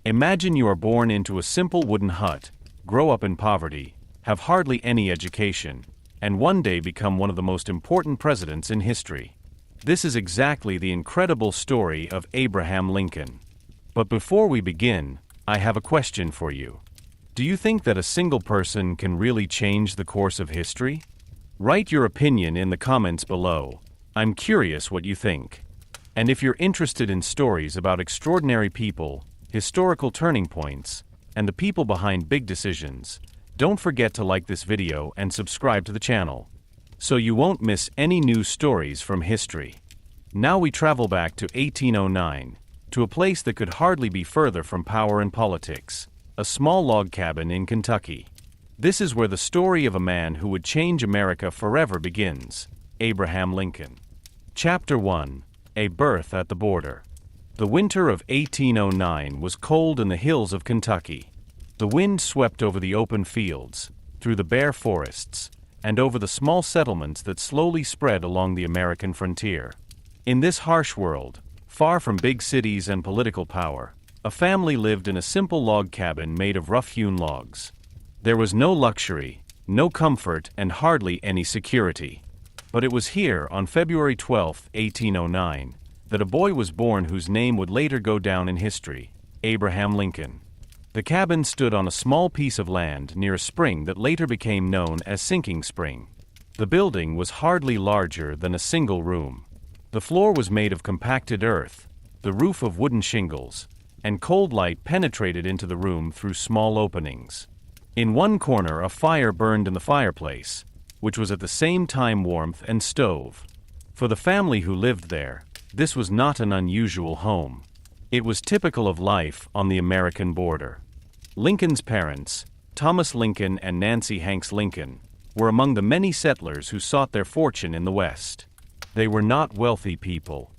Imagine you are born into a simple wooden hut, grow up in poverty, have hardly any education, and one day become one of the most important presidents in history. This is exactly the incredible story of Abraham Lincoln. But before we begin, I have a question for you. Do you think that a single person can really change the course of history? Write your opinion in the comments below. I'm curious what you think. And if you're interested in stories about extraordinary people, historical turning points, and the people behind big decisions, don't forget to like this video and subscribe to the channel, so you won't miss any new stories from history. Now we travel back to 1809, to a place that could hardly be further from power and politics, a small log cabin in Kentucky. This is where the story of a man who would change America forever begins, Abraham Lincoln. Chapter 1. A Birth at the Border. The winter of 1809 was cold in the hills of Kentucky. The wind swept over the open fields, through the bare forests, and over the small settlements that slowly spread along the American frontier. In this harsh world, far from big cities and political power, a family lived in a simple log cabin made of rough-hewn logs. There was no luxury, no comfort, and hardly any security. But it was here, on February 12, 1809, that a boy was born whose name would later go down in history, Abraham Lincoln. The cabin stood on a small piece of land near a spring that later became known as Sinking Spring. The building was hardly larger than a single room. The floor was made of compacted earth, the roof of wooden shingles, and cold light penetrated into the room through small openings. In one corner a fire burned in the fireplace, which was at the same time warmth and stove. For the family who lived there, this was not an unusual home. It was typical of life on the American border. Lincoln's parents, Thomas Lincoln and Nancy Hanks Lincoln, were among the many settlers who sought their fortune in the West. They were not wealthy people.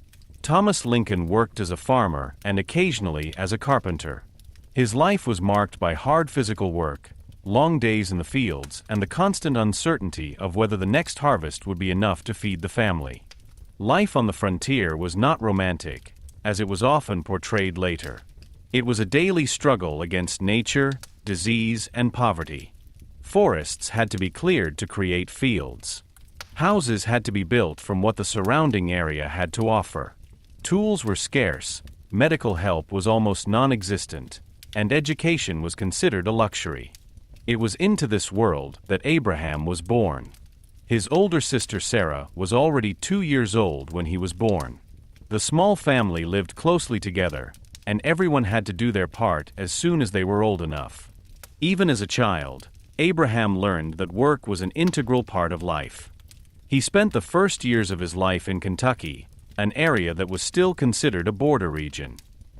Thomas Lincoln worked as a farmer and occasionally as a carpenter. His life was marked by hard physical work, long days in the fields, and the constant uncertainty of whether the next harvest would be enough to feed the family. Life on the frontier was not romantic, as it was often portrayed later. It was a daily struggle against nature, disease, and poverty. Forests had to be cleared to create fields. Houses had to be built from what the surrounding area had to offer. Tools were scarce, medical help was almost non-existent, and education was considered a luxury. It was into this world that Abraham was born. His older sister Sarah was already 2 years old when he was born. The small family lived closely together, and everyone had to do their part as soon as they were old enough. Even as a child, Abraham learned that work was an integral part of life. He spent the first years of his life in Kentucky, an area that was still considered a border region.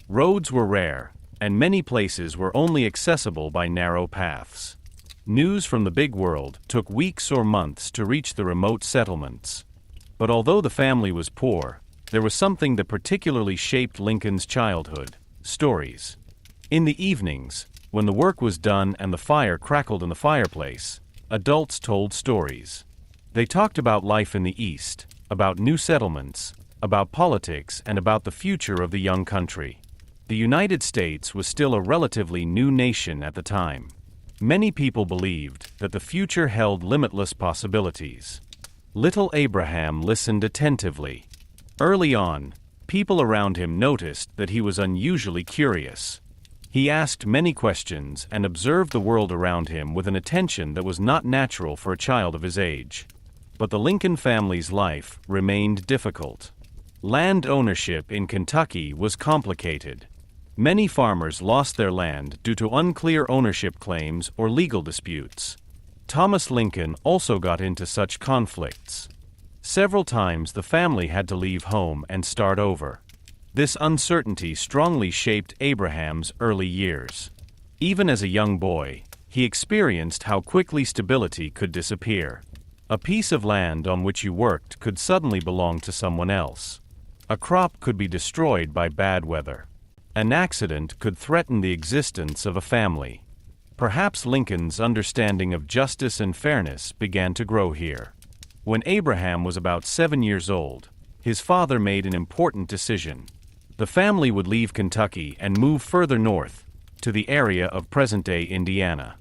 Roads were rare, and many places were only accessible by narrow paths. News from the big world took weeks or months to reach the remote settlements. But although the family was poor, there was something that particularly shaped Lincoln's childhood: stories. In the evenings, when the work was done and the fire crackled in the fireplace, adults told stories. They talked about life in the East, about new settlements, about politics, and about the future of the young country. The United States was still a relatively new nation at the time. Many people believed that the future held limitless possibilities. Little Abraham listened attentively. Early on, people around him noticed that he was unusually curious. He asked many questions and observed the world around him with an attention that was not natural for a child of his age. But the Lincoln family's life remained difficult. Land ownership in Kentucky was complicated. Many farmers lost their land due to unclear ownership claims or legal disputes. Thomas Lincoln also got into such conflicts. Several times the family had to leave home and start over. This uncertainty strongly shaped Abraham's early years. Even as a young boy, he experienced how quickly stability could disappear. A piece of land on which you worked could suddenly belong to someone else. A crop could be destroyed by bad weather. An accident could threaten the existence of a family. Perhaps Lincoln's understanding of justice and fairness began to grow here. When Abraham was about 7 years old, his father made an important decision. The family would leave Kentucky and move further north, to the area of present-day Indiana.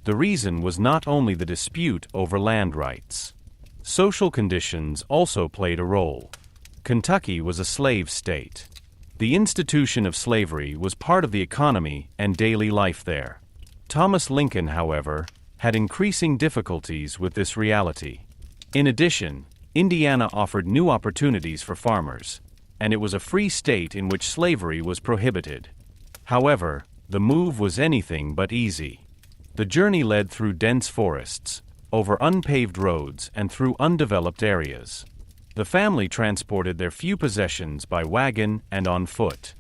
The reason was not only the dispute over land rights. Social conditions also played a role. Kentucky was a slave state. The institution of slavery was part of the economy and daily life there. Thomas Lincoln, however, had increasing difficulties with this reality. In addition, Indiana offered new opportunities for farmers, and it was a free state in which slavery was prohibited. However, the move was anything but easy. The journey led through dense forests, over unpaved roads, and through undeveloped areas. The family transported their few possessions by wagon and on foot.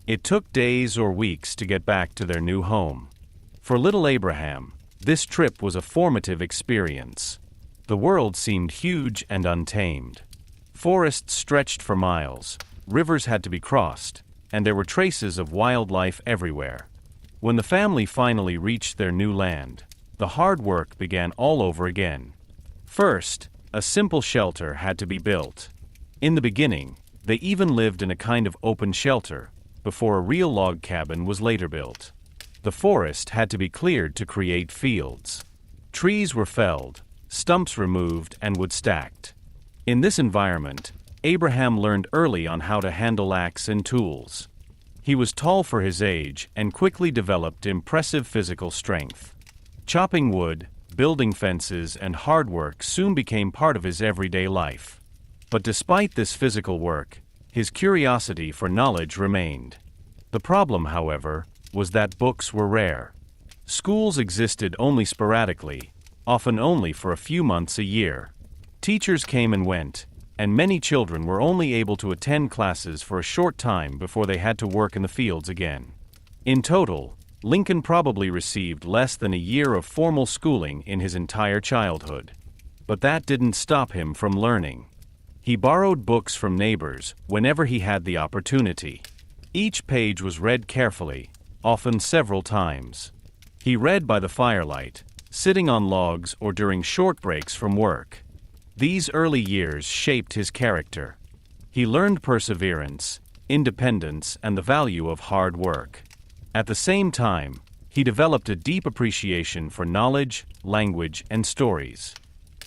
It took days or weeks to get back to their new home. For little Abraham, this trip was a formative experience. The world seemed huge and untamed. Forests stretched for miles, rivers had to be crossed, and there were traces of wildlife everywhere. When the family finally reached their new land, the hard work began all over again. First, a simple shelter had to be built. In the beginning, they even lived in a kind of open shelter, before a real log cabin was later built. The forest had to be cleared to create fields. Trees were felled, stumps removed, and wood stacked. In this environment, Abraham learned early on how to handle axe and tools. He was tall for his age and quickly developed impressive physical strength. Chopping wood, building fences, and hard work soon became part of his everyday life. But despite this physical work, his curiosity for knowledge remained. The problem, however, was that books were rare. Schools existed only sporadically, often only for a few months a year. Teachers came and went, and many children were only able to attend classes for a short time before they had to work in the fields again. In total, Lincoln probably received less than a year of formal schooling in his entire childhood. But that didn't stop him from learning. He borrowed books from neighbors whenever he had the opportunity. Each page was read carefully, often several times. He read by the firelight, sitting on logs, or during short breaks from work. These early years shaped his character. He learned perseverance, independence, and the value of hard work. At the same time, he developed a deep appreciation for knowledge, language, and stories.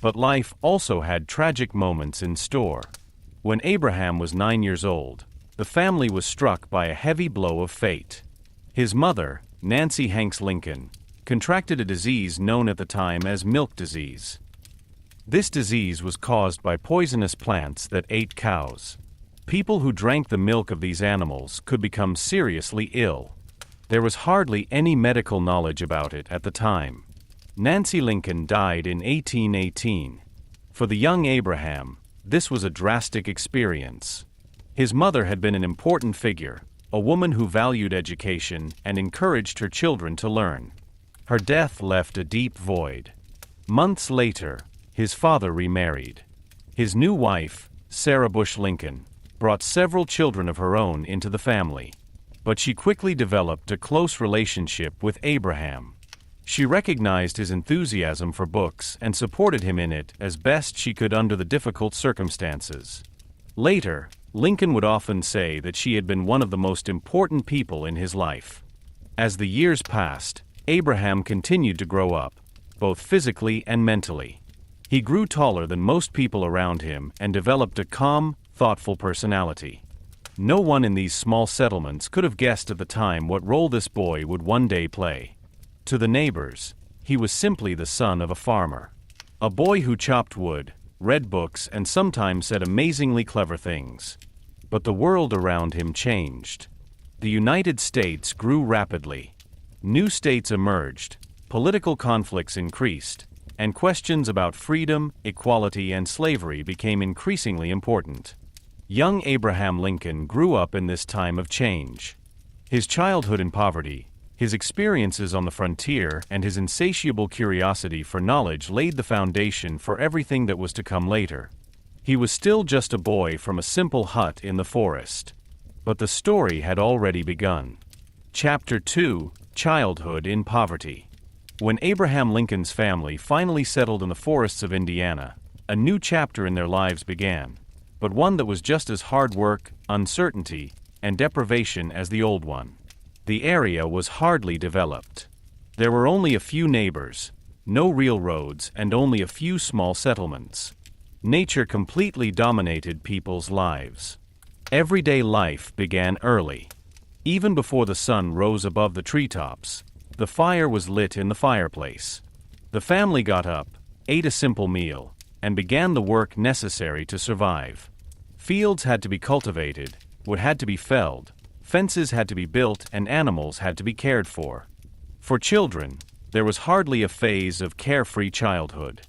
But life also had tragic moments in store. When Abraham was 9 years old, the family was struck by a heavy blow of fate. His mother, Nancy Hanks Lincoln, contracted a disease known at the time as milk disease. This disease was caused by poisonous plants that ate cows. People who drank the milk of these animals could become seriously ill. There was hardly any medical knowledge about it at the time. Nancy Lincoln died in 1818. For the young Abraham, this was a drastic experience. His mother had been an important figure, a woman who valued education and encouraged her children to learn. Her death left a deep void. Months later, his father remarried. His new wife, Sarah Bush Lincoln, brought several children of her own into the family. But she quickly developed a close relationship with Abraham. She recognized his enthusiasm for books and supported him in it as best she could under the difficult circumstances. Later, Lincoln would often say that she had been one of the most important people in his life. As the years passed, Abraham continued to grow up, both physically and mentally. He grew taller than most people around him and developed a calm, thoughtful personality. No one in these small settlements could have guessed at the time what role this boy would one day play. To the neighbors, he was simply the son of a farmer. A boy who chopped wood, read books, and sometimes said amazingly clever things. But the world around him changed. The United States grew rapidly. New states emerged, political conflicts increased, and questions about freedom, equality, and slavery became increasingly important. Young Abraham Lincoln grew up in this time of change. His childhood in poverty, his experiences on the frontier, and his insatiable curiosity for knowledge laid the foundation for everything that was to come later. He was still just a boy from a simple hut in the forest. But the story had already begun. Chapter 2: Childhood in Poverty. When Abraham Lincoln's family finally settled in the forests of Indiana, a new chapter in their lives began, but one that was just as hard work, uncertainty, and deprivation as the old one. The area was hardly developed. There were only a few neighbors, no real roads, and only a few small settlements. Nature completely dominated people's lives. Everyday life began early. Even before the sun rose above the treetops, the fire was lit in the fireplace. The family got up, ate a simple meal, and began the work necessary to survive. Fields had to be cultivated, wood had to be felled, fences had to be built, and animals had to be cared for. For children, there was hardly a phase of carefree childhood.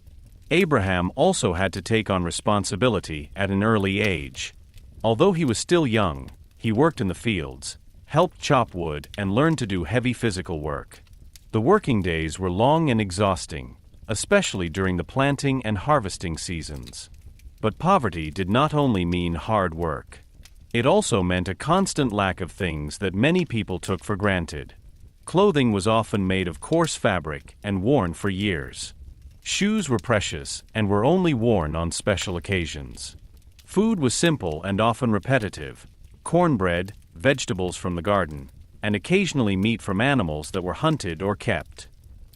Abraham also had to take on responsibility at an early age. Although he was still young, he worked in the fields, helped chop wood, and learned to do heavy physical work. The working days were long and exhausting, especially during the planting and harvesting seasons. But poverty did not only mean hard work. It also meant a constant lack of things that many people took for granted. Clothing was often made of coarse fabric and worn for years. Shoes were precious and were only worn on special occasions. Food was simple and often repetitive: cornbread, vegetables from the garden, and occasionally meat from animals that were hunted or kept.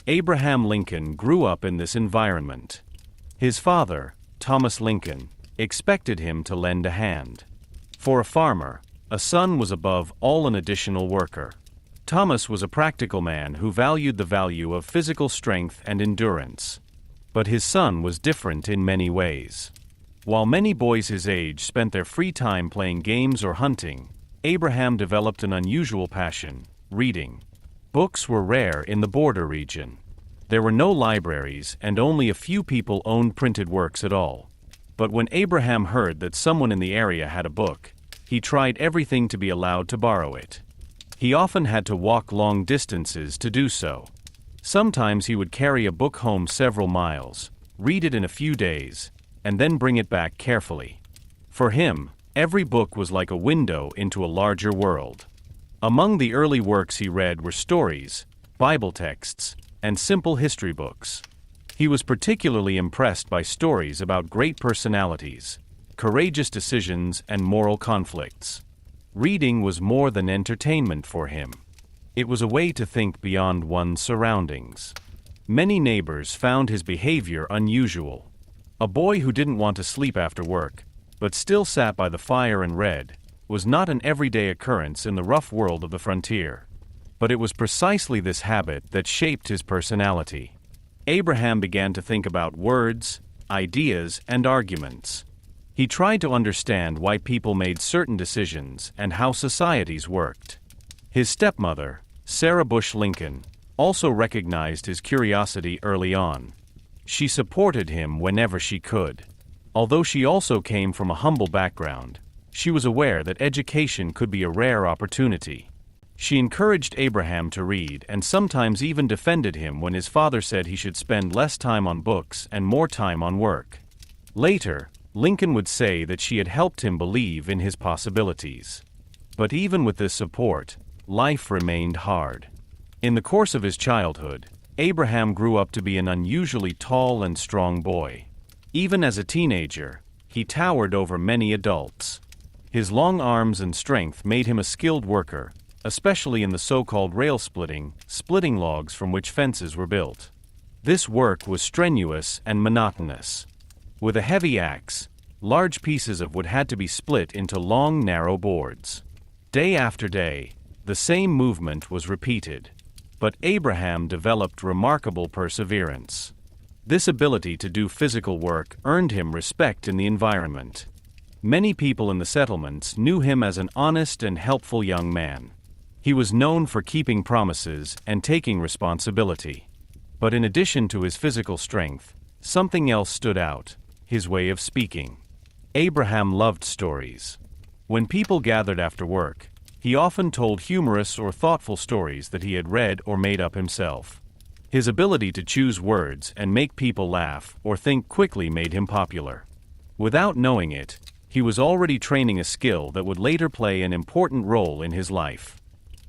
Abraham Lincoln grew up in this environment. His father, Thomas Lincoln, expected him to lend a hand. For a farmer, a son was above all an additional worker. Thomas was a practical man who valued the value of physical strength and endurance. But his son was different in many ways. While many boys his age spent their free time playing games or hunting, Abraham developed an unusual passion: reading. Books were rare in the border region. There were no libraries, and only a few people owned printed works at all. But when Abraham heard that someone in the area had a book, he tried everything to be allowed to borrow it. He often had to walk long distances to do so. Sometimes he would carry a book home several miles, read it in a few days, and then bring it back carefully. For him, every book was like a window into a larger world. Among the early works he read were stories, Bible texts, and simple history books. He was particularly impressed by stories about great personalities, courageous decisions, and moral conflicts. Reading was more than entertainment for him. It was a way to think beyond one's surroundings. Many neighbors found his behavior unusual. A boy who didn't want to sleep after work, but still sat by the fire and read, was not an everyday occurrence in the rough world of the frontier. But it was precisely this habit that shaped his personality. Abraham began to think about words, ideas, and arguments. He tried to understand why people made certain decisions and how societies worked. His stepmother, Sarah Bush Lincoln, also recognized his curiosity early on. She supported him whenever she could. Although she also came from a humble background, she was aware that education could be a rare opportunity. She encouraged Abraham to read and sometimes even defended him when his father said he should spend less time on books and more time on work. Later, Lincoln would say that she had helped him believe in his possibilities. But even with this support, life remained hard. In the course of his childhood, Abraham grew up to be an unusually tall and strong boy. Even as a teenager, he towered over many adults. His long arms and strength made him a skilled worker, especially in the so-called rail splitting logs from which fences were built. This work was strenuous and monotonous. With a heavy axe, large pieces of wood had to be split into long, narrow boards. Day after day, the same movement was repeated. But Abraham developed remarkable perseverance. This ability to do physical work earned him respect in the environment. Many people in the settlements knew him as an honest and helpful young man. He was known for keeping promises and taking responsibility. But in addition to his physical strength, something else stood out: his way of speaking. Abraham loved stories. When people gathered after work, he often told humorous or thoughtful stories that he had read or made up himself. His ability to choose words and make people laugh or think quickly made him popular. Without knowing it, he was already training a skill that would later play an important role in his life: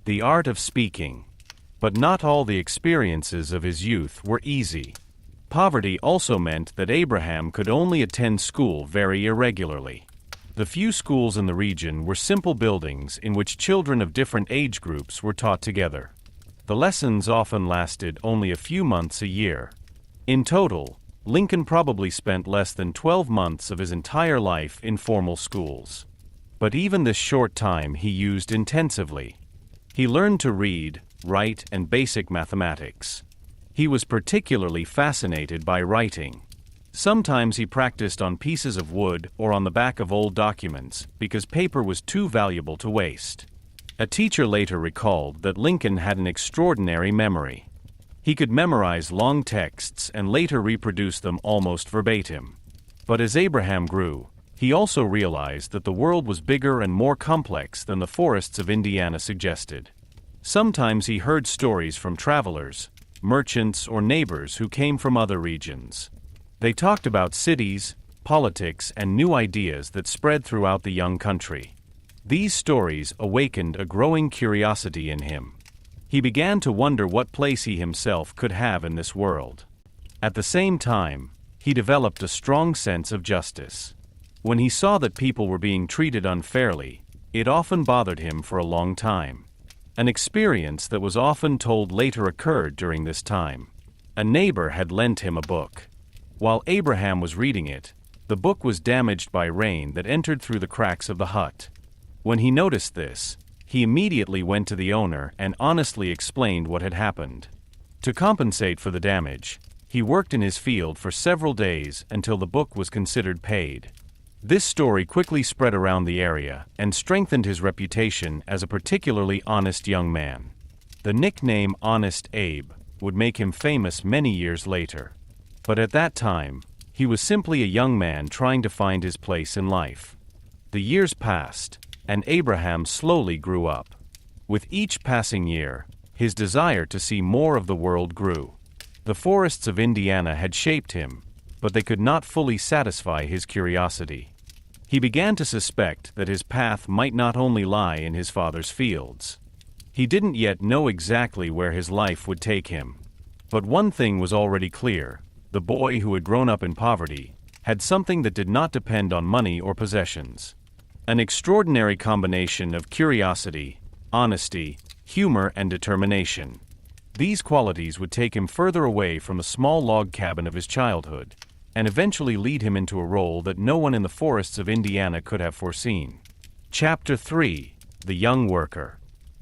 the art of speaking. But not all the experiences of his youth were easy. Poverty also meant that Abraham could only attend school very irregularly. The few schools in the region were simple buildings in which children of different age groups were taught together. The lessons often lasted only a few months a year. In total, Lincoln probably spent less than 12 months of his entire life in formal schools. But even this short time he used intensively. He learned to read, write, and basic mathematics. He was particularly fascinated by writing. Sometimes he practiced on pieces of wood or on the back of old documents because paper was too valuable to waste. A teacher later recalled that Lincoln had an extraordinary memory. He could memorize long texts and later reproduce them almost verbatim. But as Abraham grew, he also realized that the world was bigger and more complex than the forests of Indiana suggested. Sometimes he heard stories from travelers, merchants, or neighbors who came from other regions. They talked about cities, politics, and new ideas that spread throughout the young country. These stories awakened a growing curiosity in him. He began to wonder what place he himself could have in this world. At the same time, he developed a strong sense of justice. When he saw that people were being treated unfairly, it often bothered him for a long time. An experience that was often told later occurred during this time. A neighbor had lent him a book. While Abraham was reading it, the book was damaged by rain that entered through the cracks of the hut. When he noticed this, he immediately went to the owner and honestly explained what had happened. To compensate for the damage, he worked in his field for several days until the book was considered paid. This story quickly spread around the area and strengthened his reputation as a particularly honest young man. The nickname Honest Abe would make him famous many years later. But at that time, he was simply a young man trying to find his place in life. The years passed, and Abraham slowly grew up. With each passing year, his desire to see more of the world grew. The forests of Indiana had shaped him, but they could not fully satisfy his curiosity. He began to suspect that his path might not only lie in his father's fields. He didn't yet know exactly where his life would take him. But one thing was already clear. The boy who had grown up in poverty had something that did not depend on money or possessions. An extraordinary combination of curiosity, honesty, humor, and determination. These qualities would take him further away from the small log cabin of his childhood, and eventually lead him into a role that no one in the forests of Indiana could have foreseen. Chapter 3: The Young Worker.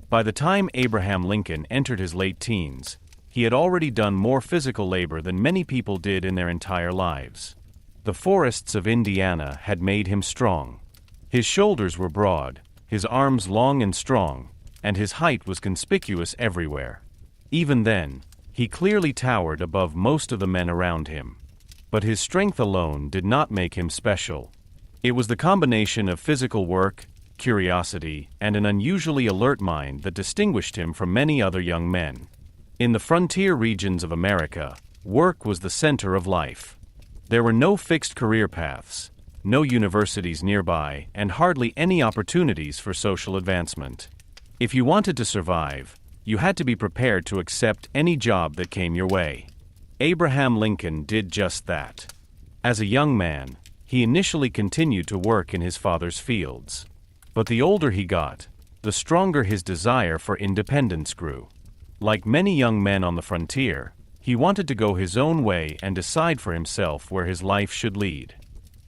By the time Abraham Lincoln entered his late teens, he had already done more physical labor than many people did in their entire lives. The forests of Indiana had made him strong. His shoulders were broad, his arms long and strong, and his height was conspicuous everywhere. Even then, he clearly towered above most of the men around him. But his strength alone did not make him special. It was the combination of physical work, curiosity, and an unusually alert mind that distinguished him from many other young men. In the frontier regions of America, work was the center of life. There were no fixed career paths, no universities nearby, and hardly any opportunities for social advancement. If you wanted to survive, you had to be prepared to accept any job that came your way. Abraham Lincoln did just that. As a young man, he initially continued to work in his father's fields. But the older he got, the stronger his desire for independence grew. Like many young men on the frontier, he wanted to go his own way and decide for himself where his life should lead.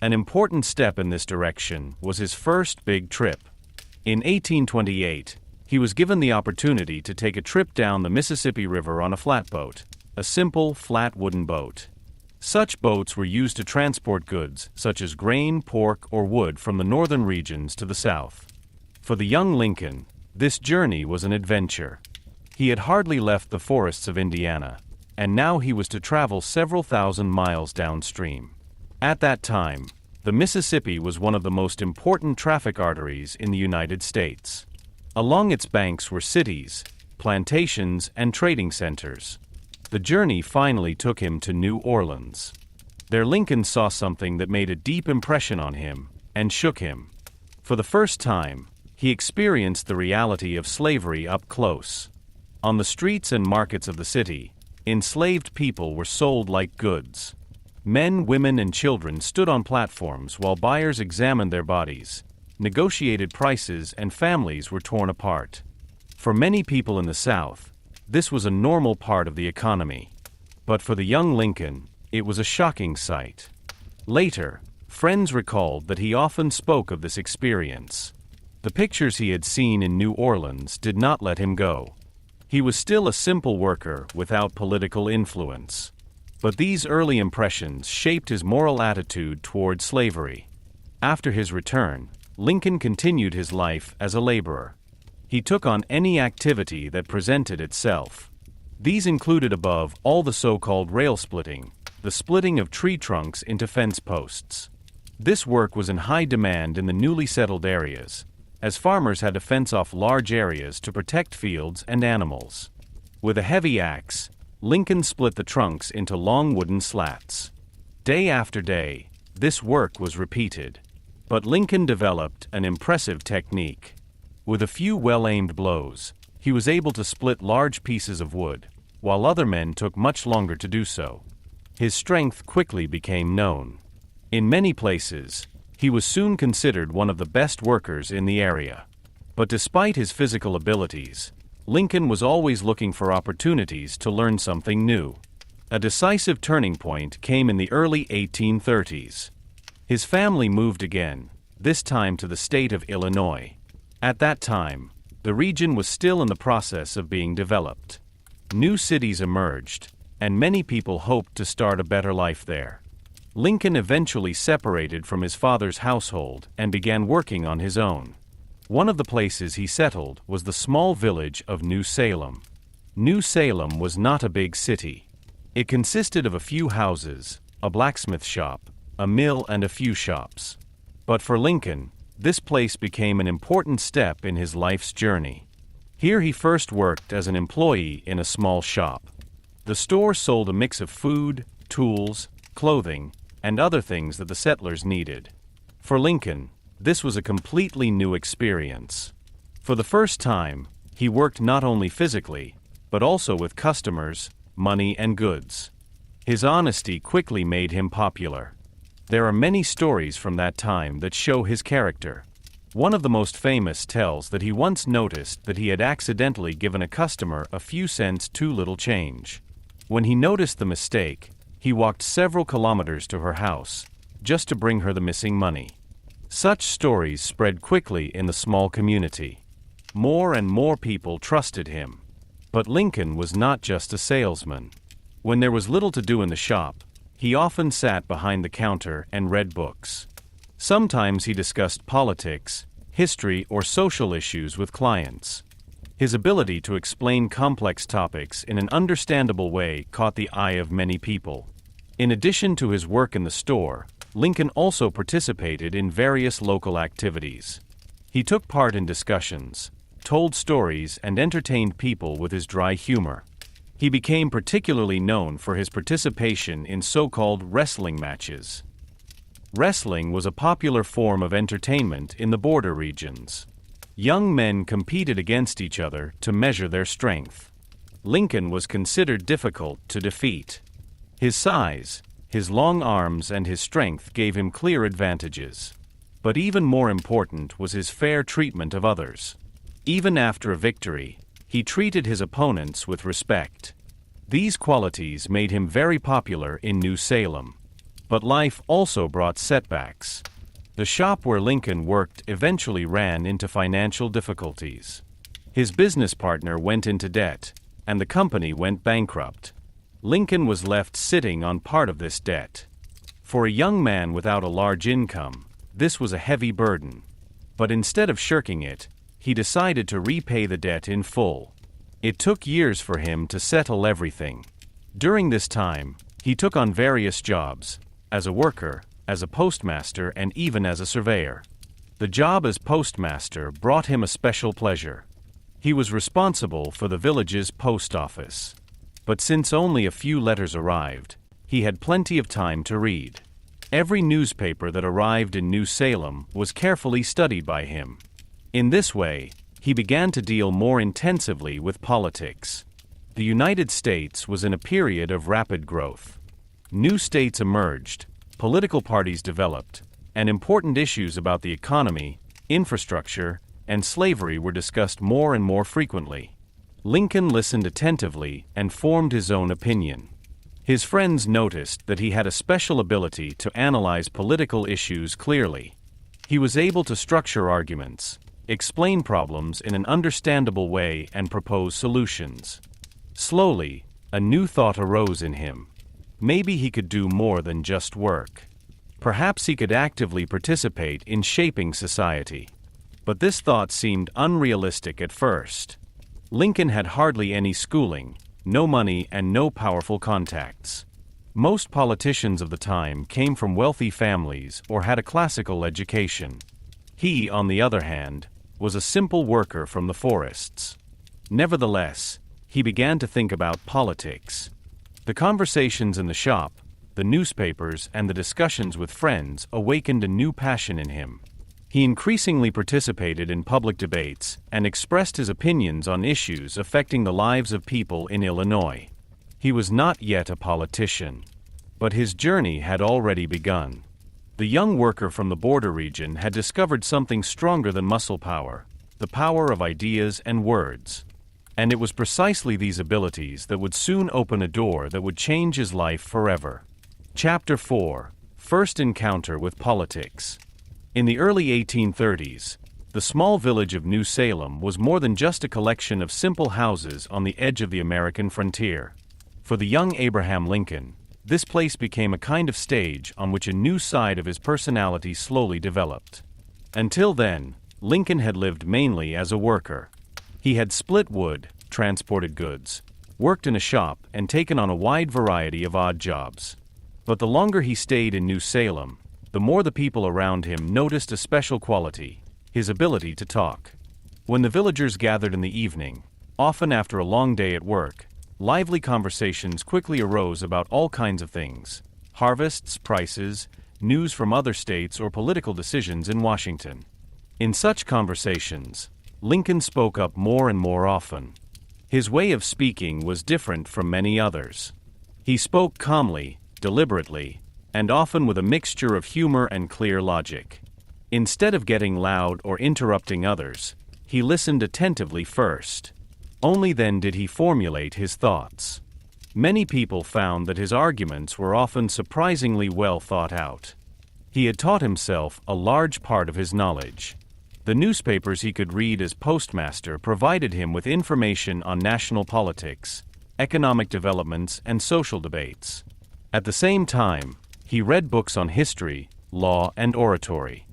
An important step in this direction was his first big trip. In 1828, he was given the opportunity to take a trip down the Mississippi River on a flatboat, a simple, flat wooden boat. Such boats were used to transport goods such as grain, pork, or wood from the northern regions to the south. For the young Lincoln, this journey was an adventure. He had hardly left the forests of Indiana, and now he was to travel several thousand miles downstream. At that time, the Mississippi was one of the most important traffic arteries in the United States. Along its banks were cities, plantations, and trading centers. The journey finally took him to New Orleans. There Lincoln saw something that made a deep impression on him and shook him. For the first time, he experienced the reality of slavery up close. On the streets and markets of the city, enslaved people were sold like goods. Men, women, and children stood on platforms while buyers examined their bodies, negotiated prices, and families were torn apart. For many people in the South, this was a normal part of the economy. But for the young Lincoln, it was a shocking sight. Later, friends recalled that he often spoke of this experience. The pictures he had seen in New Orleans did not let him go. He was still a simple worker without political influence. But these early impressions shaped his moral attitude toward slavery. After his return, Lincoln continued his life as a laborer. He took on any activity that presented itself. These included above all the so-called rail splitting, the splitting of tree trunks into fence posts. This work was in high demand in the newly settled areas, as farmers had to fence off large areas to protect fields and animals. With a heavy axe, Lincoln split the trunks into long wooden slats. Day after day, this work was repeated. But Lincoln developed an impressive technique. With a few well-aimed blows, he was able to split large pieces of wood, while other men took much longer to do so. His strength quickly became known. In many places, he was soon considered one of the best workers in the area. But despite his physical abilities, Lincoln was always looking for opportunities to learn something new. A decisive turning point came in the early 1830s. His family moved again, this time to the state of Illinois. At that time, the region was still in the process of being developed. New cities emerged, and many people hoped to start a better life there. Lincoln eventually separated from his father's household and began working on his own. One of the places he settled was the small village of New Salem. New Salem was not a big city. It consisted of a few houses, a blacksmith shop, a mill, and a few shops. But for Lincoln, this place became an important step in his life's journey. Here he first worked as an employee in a small shop. The store sold a mix of food, tools, clothing, and other things that the settlers needed. For Lincoln, this was a completely new experience. For the first time, he worked not only physically, but also with customers, money, and goods. His honesty quickly made him popular. There are many stories from that time that show his character. One of the most famous tells that he once noticed that he had accidentally given a customer a few cents too little change. When he noticed the mistake, he walked several kilometers to her house, just to bring her the missing money. Such stories spread quickly in the small community. More and more people trusted him. But Lincoln was not just a salesman. When there was little to do in the shop, he often sat behind the counter and read books. Sometimes he discussed politics, history, or social issues with clients. His ability to explain complex topics in an understandable way caught the eye of many people. In addition to his work in the store, Lincoln also participated in various local activities. He took part in discussions, told stories, and entertained people with his dry humor. He became particularly known for his participation in so-called wrestling matches. Wrestling was a popular form of entertainment in the border regions. Young men competed against each other to measure their strength. Lincoln was considered difficult to defeat. His size, his long arms, and his strength gave him clear advantages. But even more important was his fair treatment of others. Even after a victory, he treated his opponents with respect. These qualities made him very popular in New Salem. But life also brought setbacks. The shop where Lincoln worked eventually ran into financial difficulties. His business partner went into debt, and the company went bankrupt. Lincoln was left sitting on part of this debt. For a young man without a large income, this was a heavy burden. But instead of shirking it, he decided to repay the debt in full. It took years for him to settle everything. During this time, he took on various jobs, as a worker, as a postmaster, and even as a surveyor. The job as postmaster brought him a special pleasure. He was responsible for the village's post office. But since only a few letters arrived, he had plenty of time to read. Every newspaper that arrived in New Salem was carefully studied by him. In this way, he began to deal more intensively with politics. The United States was in a period of rapid growth. New states emerged, political parties developed, and important issues about the economy, infrastructure, and slavery were discussed more and more frequently. Lincoln listened attentively and formed his own opinion. His friends noticed that he had a special ability to analyze political issues clearly. He was able to structure arguments, explain problems in an understandable way, and propose solutions. Slowly, a new thought arose in him. Maybe he could do more than just work. Perhaps he could actively participate in shaping society. But this thought seemed unrealistic at first. Lincoln had hardly any schooling, no money, and no powerful contacts. Most politicians of the time came from wealthy families or had a classical education. He, on the other hand, was a simple worker from the forests. Nevertheless, he began to think about politics. The conversations in the shop, the newspapers, and the discussions with friends awakened a new passion in him. He increasingly participated in public debates and expressed his opinions on issues affecting the lives of people in Illinois. He was not yet a politician, but his journey had already begun. The young worker from the border region had discovered something stronger than muscle power, the power of ideas and words. And it was precisely these abilities that would soon open a door that would change his life forever. Chapter 4: First Encounter with Politics. In the early 1830s, the small village of New Salem was more than just a collection of simple houses on the edge of the American frontier. For the young Abraham Lincoln, this place became a kind of stage on which a new side of his personality slowly developed. Until then, Lincoln had lived mainly as a worker. He had split wood, transported goods, worked in a shop, and taken on a wide variety of odd jobs. But the longer he stayed in New Salem, the more the people around him noticed a special quality: his ability to talk. When the villagers gathered in the evening, often after a long day at work, lively conversations quickly arose about all kinds of things: harvests, prices, news from other states, or political decisions in Washington. In such conversations, Lincoln spoke up more and more often. His way of speaking was different from many others. He spoke calmly, deliberately, and often with a mixture of humor and clear logic. Instead of getting loud or interrupting others, he listened attentively first. Only then did he formulate his thoughts. Many people found that his arguments were often surprisingly well thought out. He had taught himself a large part of his knowledge. The newspapers he could read as postmaster provided him with information on national politics, economic developments, and social debates. At the same time, he read books on history, law, and oratory.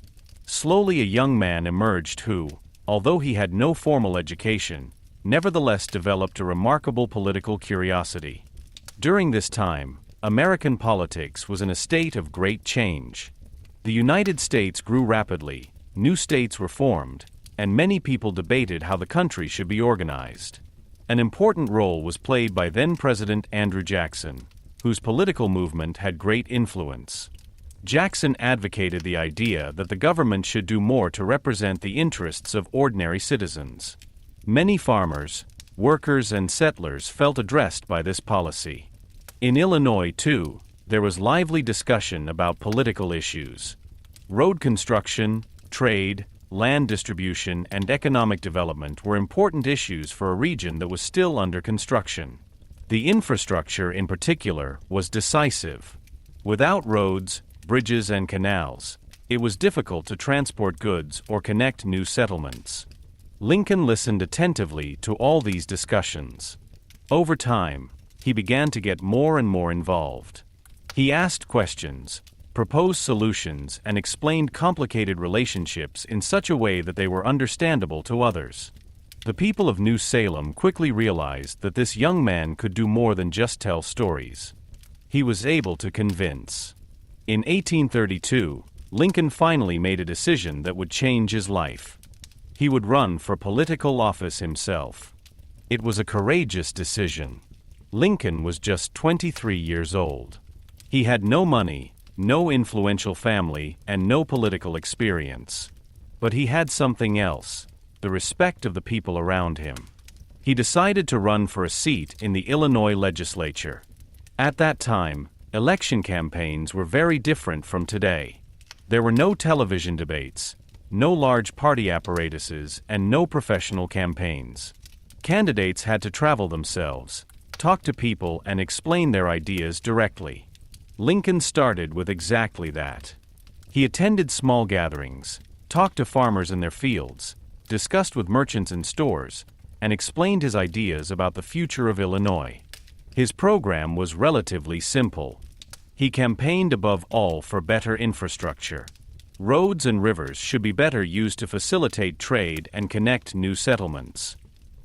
Slowly a young man emerged who, although he had no formal education, nevertheless developed a remarkable political curiosity. During this time, American politics was in a state of great change. The United States grew rapidly, new states were formed, and many people debated how the country should be organized. An important role was played by then-President Andrew Jackson, whose political movement had great influence. Jackson advocated the idea that the government should do more to represent the interests of ordinary citizens. Many farmers, workers, and settlers felt addressed by this policy. In Illinois, too, there was lively discussion about political issues. Road construction, trade, land distribution, and economic development were important issues for a region that was still under construction. The infrastructure, in particular, was decisive. Without roads, bridges, and canals, it was difficult to transport goods or connect new settlements. Lincoln listened attentively to all these discussions. Over time, he began to get more and more involved. He asked questions, proposed solutions, and explained complicated relationships in such a way that they were understandable to others. The people of New Salem quickly realized that this young man could do more than just tell stories. He was able to convince. In 1832, Lincoln finally made a decision that would change his life. He would run for political office himself. It was a courageous decision. Lincoln was just 23 years old. He had no money, no influential family, and no political experience. But he had something else: the respect of the people around him. He decided to run for a seat in the Illinois legislature. At that time, Election campaigns were very different from today. There were no television debates, no large party apparatuses, and no professional campaigns. Candidates had to travel themselves, talk to people, and explain their ideas directly. Lincoln started with exactly that. He attended small gatherings, talked to farmers in their fields, discussed with merchants in stores, and explained his ideas about the future of Illinois. His program was relatively simple. He campaigned above all for better infrastructure. Roads and rivers should be better used to facilitate trade and connect new settlements.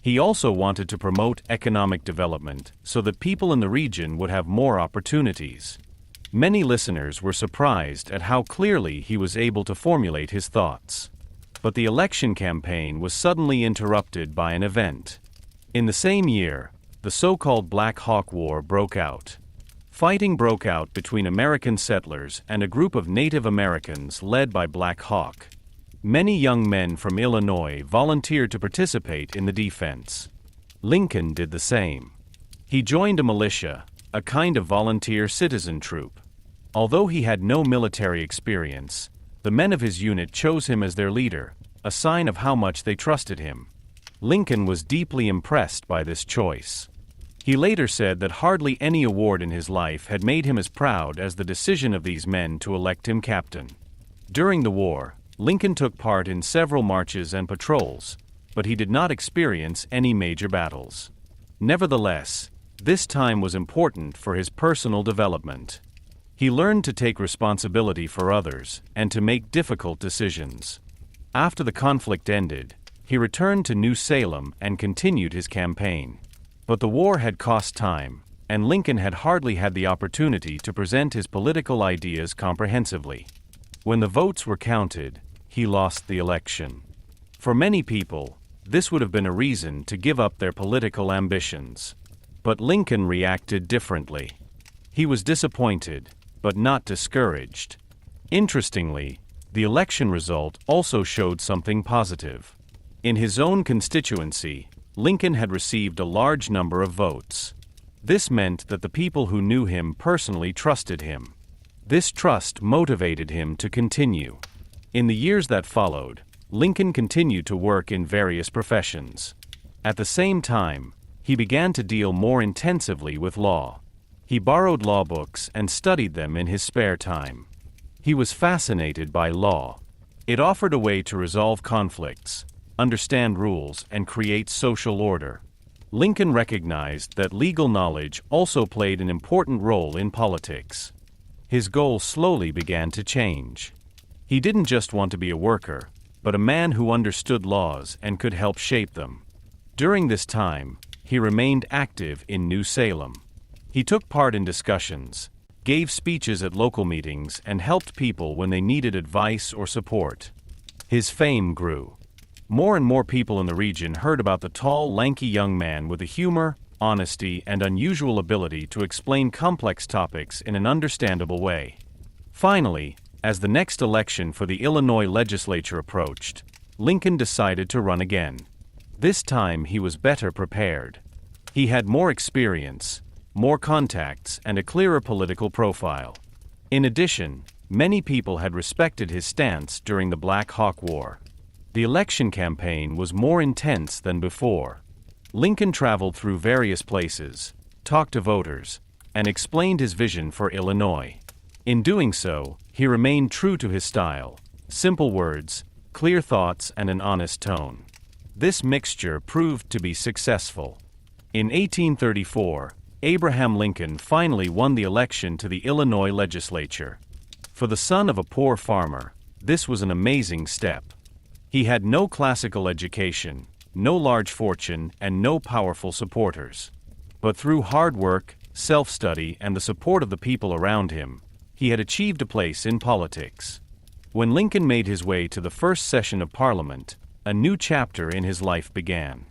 He also wanted to promote economic development so that people in the region would have more opportunities. Many listeners were surprised at how clearly he was able to formulate his thoughts. But the election campaign was suddenly interrupted by an event. In the same year, the so-called Black Hawk War broke out. Fighting broke out between American settlers and a group of Native Americans led by Black Hawk. Many young men from Illinois volunteered to participate in the defense. Lincoln did the same. He joined a militia, a kind of volunteer citizen troop. Although he had no military experience, the men of his unit chose him as their leader, a sign of how much they trusted him. Lincoln was deeply impressed by this choice. He later said that hardly any award in his life had made him as proud as the decision of these men to elect him captain. During the war, Lincoln took part in several marches and patrols, but he did not experience any major battles. Nevertheless, this time was important for his personal development. He learned to take responsibility for others and to make difficult decisions. After the conflict ended, he returned to New Salem and continued his campaign. But the war had cost time, and Lincoln had hardly had the opportunity to present his political ideas comprehensively. When the votes were counted, he lost the election. For many people, this would have been a reason to give up their political ambitions. But Lincoln reacted differently. He was disappointed, but not discouraged. Interestingly, the election result also showed something positive. In his own constituency, Lincoln had received a large number of votes. This meant that the people who knew him personally trusted him. This trust motivated him to continue. In the years that followed, Lincoln continued to work in various professions. At the same time, he began to deal more intensively with law. He borrowed law books and studied them in his spare time. He was fascinated by law. It offered a way to resolve conflicts, understand rules, and create social order. Lincoln recognized that legal knowledge also played an important role in politics. His goal slowly began to change. He didn't just want to be a worker, but a man who understood laws and could help shape them. During this time, he remained active in New Salem. He took part in discussions, gave speeches at local meetings, and helped people when they needed advice or support. His fame grew. More and more people in the region heard about the tall, lanky young man with the humor, honesty, and unusual ability to explain complex topics in an understandable way. Finally, as the next election for the Illinois legislature approached, Lincoln decided to run again. This time he was better prepared. He had more experience, more contacts, and a clearer political profile. In addition, many people had respected his stance during the Black Hawk War. The election campaign was more intense than before. Lincoln traveled through various places, talked to voters, and explained his vision for Illinois. In doing so, he remained true to his style: simple words, clear thoughts, and an honest tone. This mixture proved to be successful. In 1834, Abraham Lincoln finally won the election to the Illinois legislature. For the son of a poor farmer, this was an amazing step. He had no classical education, no large fortune, and no powerful supporters. But through hard work, self-study, and the support of the people around him, he had achieved a place in politics. When Lincoln made his way to the first session of Parliament, a new chapter in his life began.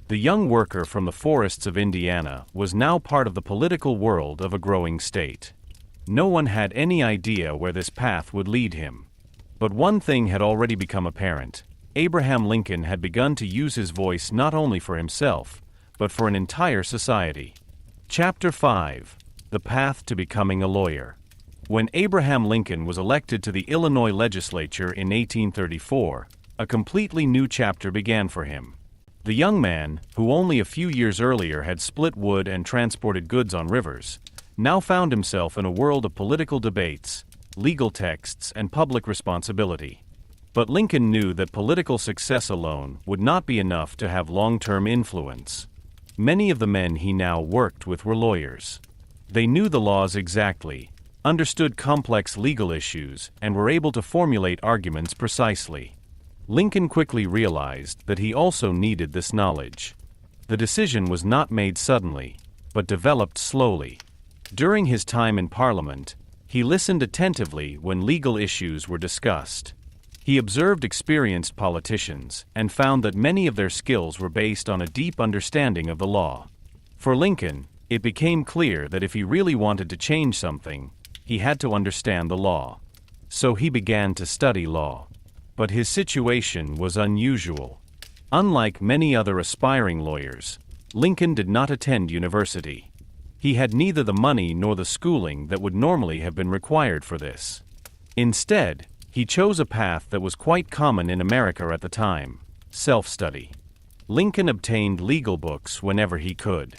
The young worker from the forests of Indiana was now part of the political world of a growing state. No one had any idea where this path would lead him. But one thing had already become apparent: Abraham Lincoln had begun to use his voice not only for himself, but for an entire society. Chapter 5: The path to becoming a lawyer. When Abraham Lincoln was elected to the Illinois legislature in 1834, a completely new chapter began for him. The young man, who only a few years earlier had split wood and transported goods on rivers, now found himself in a world of political debates, legal texts, and public responsibility. But Lincoln knew that political success alone would not be enough to have long-term influence. Many of the men he now worked with were lawyers. They knew the laws exactly, understood complex legal issues, and were able to formulate arguments precisely. Lincoln quickly realized that he also needed this knowledge. The decision was not made suddenly, but developed slowly. During his time in Parliament, he listened attentively when legal issues were discussed. He observed experienced politicians and found that many of their skills were based on a deep understanding of the law. For Lincoln, it became clear that if he really wanted to change something, he had to understand the law. So he began to study law. But his situation was unusual. Unlike many other aspiring lawyers, Lincoln did not attend university. He had neither the money nor the schooling that would normally have been required for this. Instead, he chose a path that was quite common in America at the time: self-study. Lincoln obtained legal books whenever he could.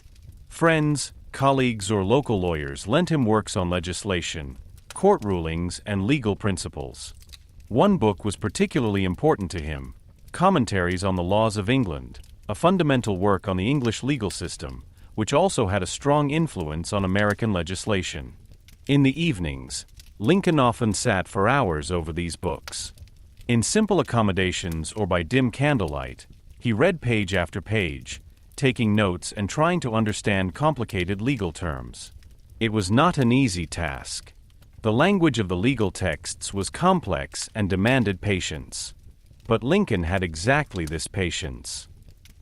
Friends, colleagues, or local lawyers lent him works on legislation, court rulings, and legal principles. One book was particularly important to him: Commentaries on the Laws of England, a fundamental work on the English legal system, which also had a strong influence on American legislation. In the evenings, Lincoln often sat for hours over these books. In simple accommodations or by dim candlelight, he read page after page, taking notes and trying to understand complicated legal terms. It was not an easy task. The language of the legal texts was complex and demanded patience. But Lincoln had exactly this patience.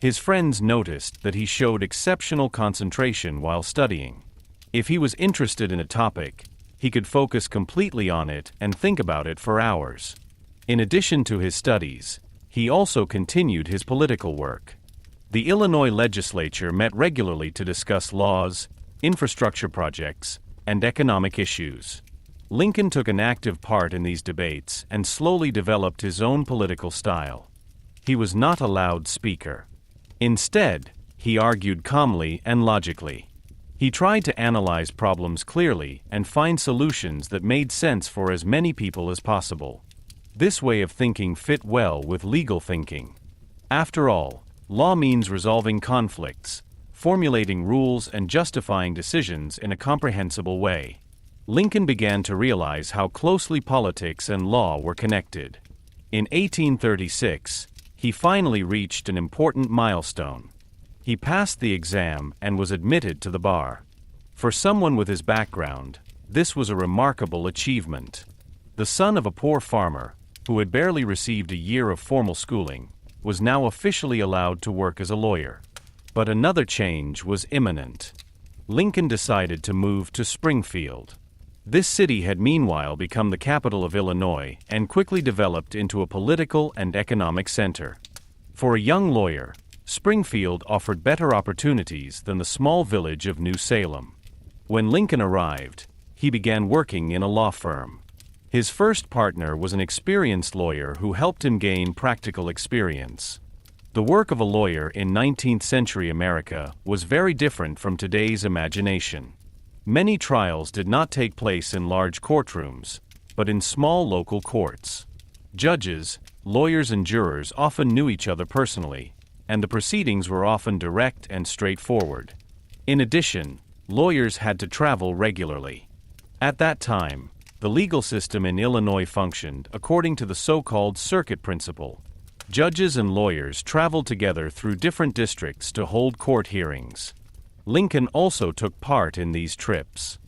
His friends noticed that he showed exceptional concentration while studying. If he was interested in a topic, he could focus completely on it and think about it for hours. In addition to his studies, he also continued his political work. The Illinois legislature met regularly to discuss laws, infrastructure projects, and economic issues. Lincoln took an active part in these debates and slowly developed his own political style. He was not a loud speaker. Instead, he argued calmly and logically. He tried to analyze problems clearly and find solutions that made sense for as many people as possible. This way of thinking fit well with legal thinking. After all, law means resolving conflicts, formulating rules, and justifying decisions in a comprehensible way. Lincoln began to realize how closely politics and law were connected. In 1836, he finally reached an important milestone. He passed the exam and was admitted to the bar. For someone with his background, this was a remarkable achievement. The son of a poor farmer, who had barely received a year of formal schooling, was now officially allowed to work as a lawyer. But another change was imminent. Lincoln decided to move to Springfield. This city had meanwhile become the capital of Illinois and quickly developed into a political and economic center. For a young lawyer, Springfield offered better opportunities than the small village of New Salem. When Lincoln arrived, he began working in a law firm. His first partner was an experienced lawyer who helped him gain practical experience. The work of a lawyer in 19th century America was very different from today's imagination. Many trials did not take place in large courtrooms, but in small local courts. Judges, lawyers, and jurors often knew each other personally, and the proceedings were often direct and straightforward. In addition, lawyers had to travel regularly. At that time, the legal system in Illinois functioned according to the so-called circuit principle. Judges and lawyers traveled together through different districts to hold court hearings. Lincoln also took part in these trips.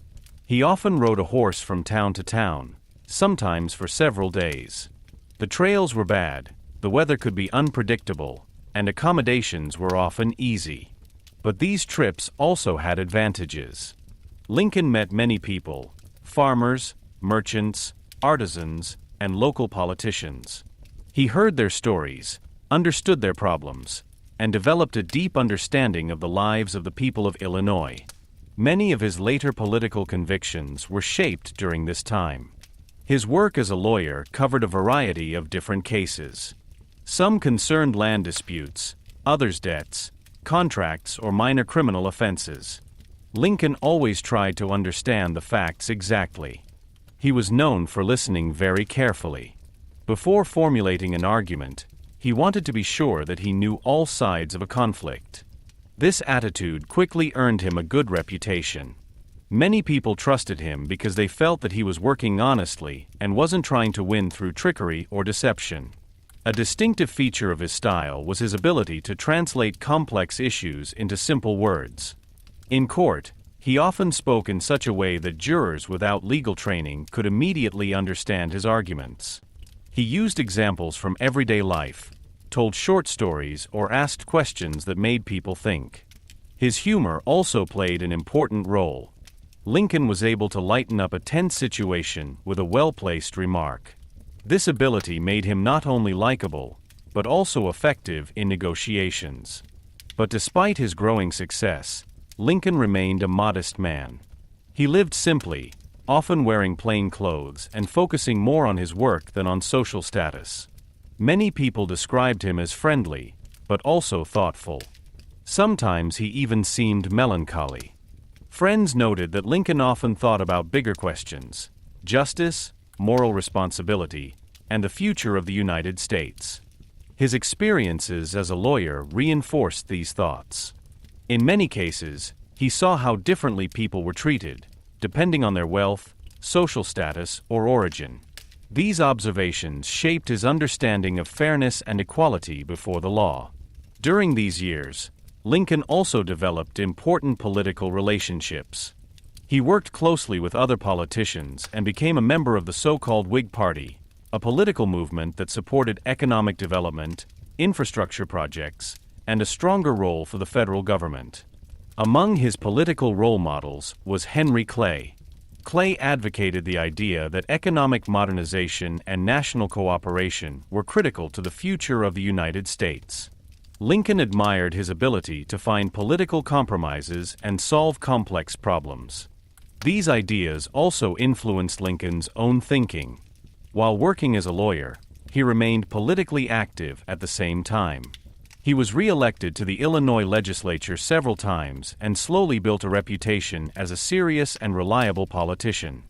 He often rode a horse from town to town, sometimes for several days. The trails were bad, the weather could be unpredictable, and accommodations were often easy. But these trips also had advantages. Lincoln met many people: farmers, merchants, artisans, and local politicians. He heard their stories, understood their problems, and developed a deep understanding of the lives of the people of Illinois. Many of his later political convictions were shaped during this time. His work as a lawyer covered a variety of different cases. Some concerned land disputes, others debts, contracts, or minor criminal offenses. Lincoln always tried to understand the facts exactly. He was known for listening very carefully. Before formulating an argument, he wanted to be sure that he knew all sides of a conflict. This attitude quickly earned him a good reputation. Many people trusted him because they felt that he was working honestly and wasn't trying to win through trickery or deception. A distinctive feature of his style was his ability to translate complex issues into simple words. In court, he often spoke in such a way that jurors without legal training could immediately understand his arguments. He used examples from everyday life, told short stories, or asked questions that made people think. His humor also played an important role. Lincoln was able to lighten up a tense situation with a well-placed remark. This ability made him not only likable, but also effective in negotiations. But despite his growing success, Lincoln remained a modest man. He lived simply, often wearing plain clothes and focusing more on his work than on social status. Many people described him as friendly, but also thoughtful. Sometimes he even seemed melancholy. Friends noted that Lincoln often thought about bigger questions: justice, moral responsibility, and the future of the United States. His experiences as a lawyer reinforced these thoughts. In many cases, he saw how differently people were treated, depending on their wealth, social status, or origin. These observations shaped his understanding of fairness and equality before the law. During these years, Lincoln also developed important political relationships. He worked closely with other politicians and became a member of the so-called Whig Party, a political movement that supported economic development, infrastructure projects, and a stronger role for the federal government. Among his political role models was Henry Clay. Clay advocated the idea that economic modernization and national cooperation were critical to the future of the United States. Lincoln admired his ability to find political compromises and solve complex problems. These ideas also influenced Lincoln's own thinking. While working as a lawyer, he remained politically active at the same time. He was re-elected to the Illinois legislature several times and slowly built a reputation as a serious and reliable politician.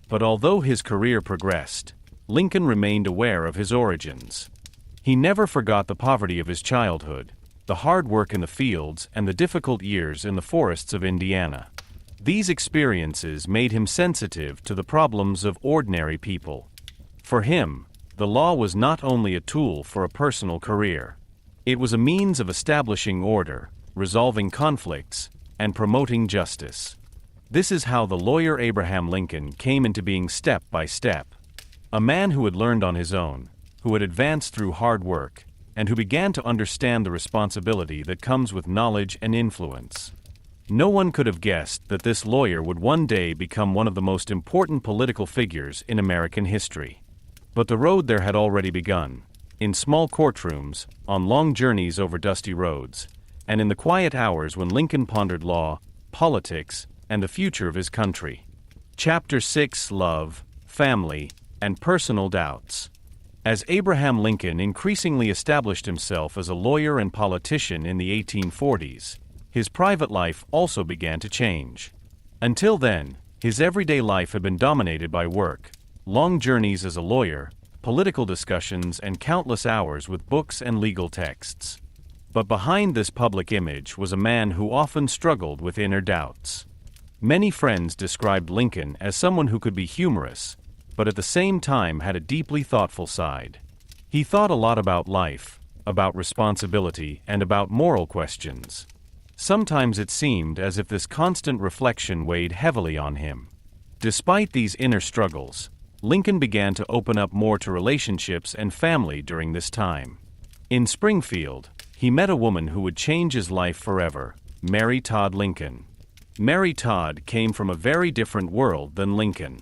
But although his career progressed, Lincoln remained aware of his origins. He never forgot the poverty of his childhood, the hard work in the fields, and the difficult years in the forests of Indiana. These experiences made him sensitive to the problems of ordinary people. For him, the law was not only a tool for a personal career. It was a means of establishing order, resolving conflicts, and promoting justice. This is how the lawyer Abraham Lincoln came into being step by step. A man who had learned on his own, who had advanced through hard work, and who began to understand the responsibility that comes with knowledge and influence. No one could have guessed that this lawyer would one day become one of the most important political figures in American history. But the road there had already begun. In small courtrooms, on long journeys over dusty roads, and in the quiet hours when Lincoln pondered law, politics, and the future of his country. Chapter 6: Love, Family, and Personal Doubts. As Abraham Lincoln increasingly established himself as a lawyer and politician in the 1840s, his private life also began to change. Until then, his everyday life had been dominated by work, long journeys as a lawyer, political discussions, and countless hours with books and legal texts. But behind this public image was a man who often struggled with inner doubts. Many friends described Lincoln as someone who could be humorous, but at the same time had a deeply thoughtful side. He thought a lot about life, about responsibility, and about moral questions. Sometimes it seemed as if this constant reflection weighed heavily on him. Despite these inner struggles, Lincoln began to open up more to relationships and family during this time. In Springfield, he met a woman who would change his life forever, Mary Todd Lincoln. Mary Todd came from a very different world than Lincoln.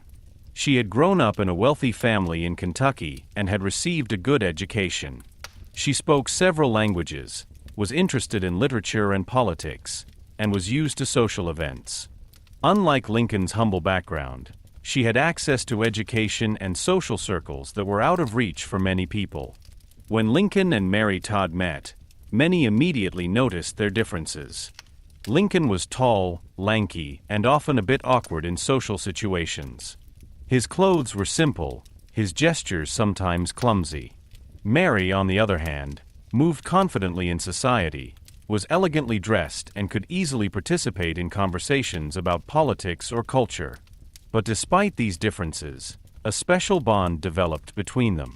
She had grown up in a wealthy family in Kentucky and had received a good education. She spoke several languages, was interested in literature and politics, and was used to social events. Unlike Lincoln's humble background, she had access to education and social circles that were out of reach for many people. When Lincoln and Mary Todd met, many immediately noticed their differences. Lincoln was tall, lanky, and often a bit awkward in social situations. His clothes were simple, his gestures sometimes clumsy. Mary, on the other hand, moved confidently in society, was elegantly dressed, and could easily participate in conversations about politics or culture. But despite these differences, a special bond developed between them.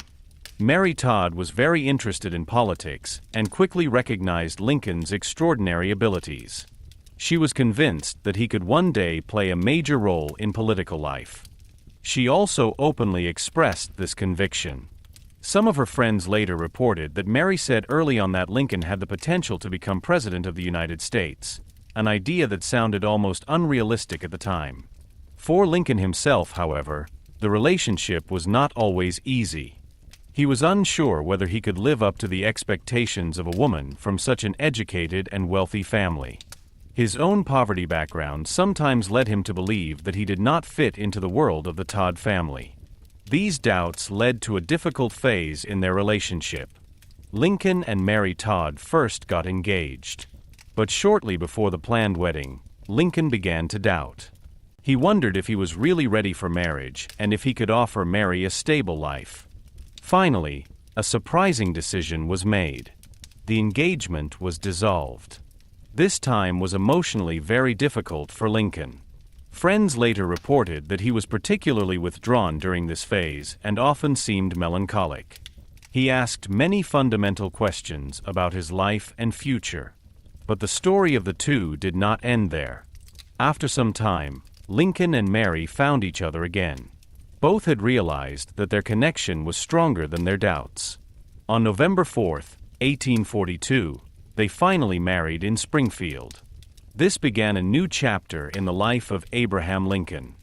Mary Todd was very interested in politics and quickly recognized Lincoln's extraordinary abilities. She was convinced that he could one day play a major role in political life. She also openly expressed this conviction. Some of her friends later reported that Mary said early on that Lincoln had the potential to become President of the United States, an idea that sounded almost unrealistic at the time. For Lincoln himself, however, the relationship was not always easy. He was unsure whether he could live up to the expectations of a woman from such an educated and wealthy family. His own poverty background sometimes led him to believe that he did not fit into the world of the Todd family. These doubts led to a difficult phase in their relationship. Lincoln and Mary Todd first got engaged. But shortly before the planned wedding, Lincoln began to doubt. He wondered if he was really ready for marriage and if he could offer Mary a stable life. Finally, a surprising decision was made. The engagement was dissolved. This time was emotionally very difficult for Lincoln. Friends later reported that he was particularly withdrawn during this phase and often seemed melancholic. He asked many fundamental questions about his life and future. But the story of the two did not end there. After some time, Lincoln and Mary found each other again. Both had realized that their connection was stronger than their doubts. On November 4, 1842, they finally married in Springfield. This began a new chapter in the life of Abraham Lincoln.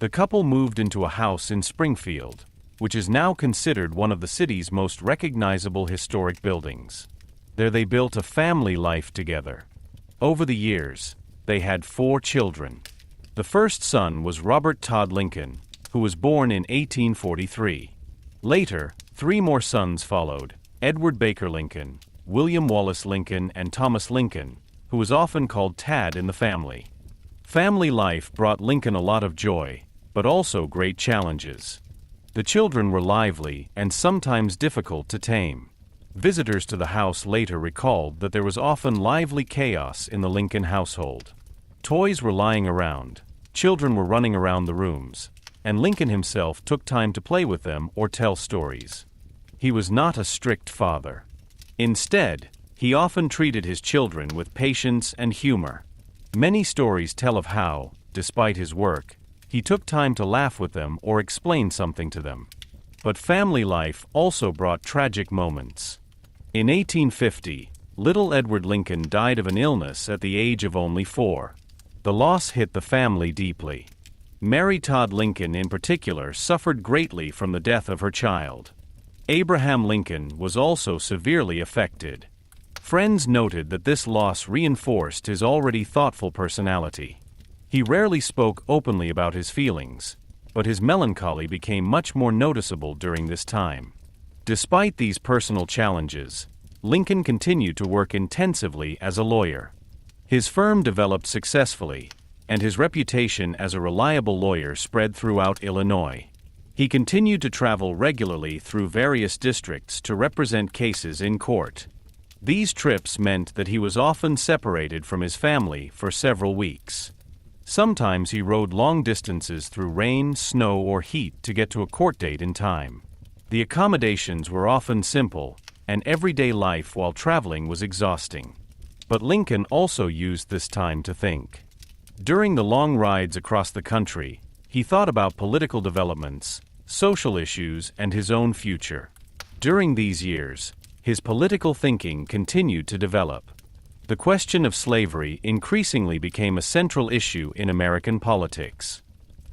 The couple moved into a house in Springfield, which is now considered one of the city's most recognizable historic buildings. There they built a family life together. Over the years, they had 4 children. The first son was Robert Todd Lincoln, who was born in 1843. Later, 3 more sons followed: Edward Baker Lincoln, William Wallace Lincoln, and Thomas Lincoln, who was often called Tad in the family. Family life brought Lincoln a lot of joy, but also great challenges. The children were lively and sometimes difficult to tame. Visitors to the house later recalled that there was often lively chaos in the Lincoln household. Toys were lying around, children were running around the rooms, and Lincoln himself took time to play with them or tell stories. He was not a strict father. Instead, he often treated his children with patience and humor. Many stories tell of how, despite his work, he took time to laugh with them or explain something to them. But family life also brought tragic moments. In 1850, little Edward Lincoln died of an illness at the age of only 4. The loss hit the family deeply. Mary Todd Lincoln in particular suffered greatly from the death of her child. Abraham Lincoln was also severely affected. Friends noted that this loss reinforced his already thoughtful personality. He rarely spoke openly about his feelings, but his melancholy became much more noticeable during this time. Despite these personal challenges, Lincoln continued to work intensively as a lawyer. His firm developed successfully, and his reputation as a reliable lawyer spread throughout Illinois. He continued to travel regularly through various districts to represent cases in court. These trips meant that he was often separated from his family for several weeks. Sometimes he rode long distances through rain, snow, or heat to get to a court date in time. The accommodations were often simple, and everyday life while traveling was exhausting. But Lincoln also used this time to think. During the long rides across the country, he thought about political developments, social issues, and his own future. During these years, his political thinking continued to develop. The question of slavery increasingly became a central issue in American politics.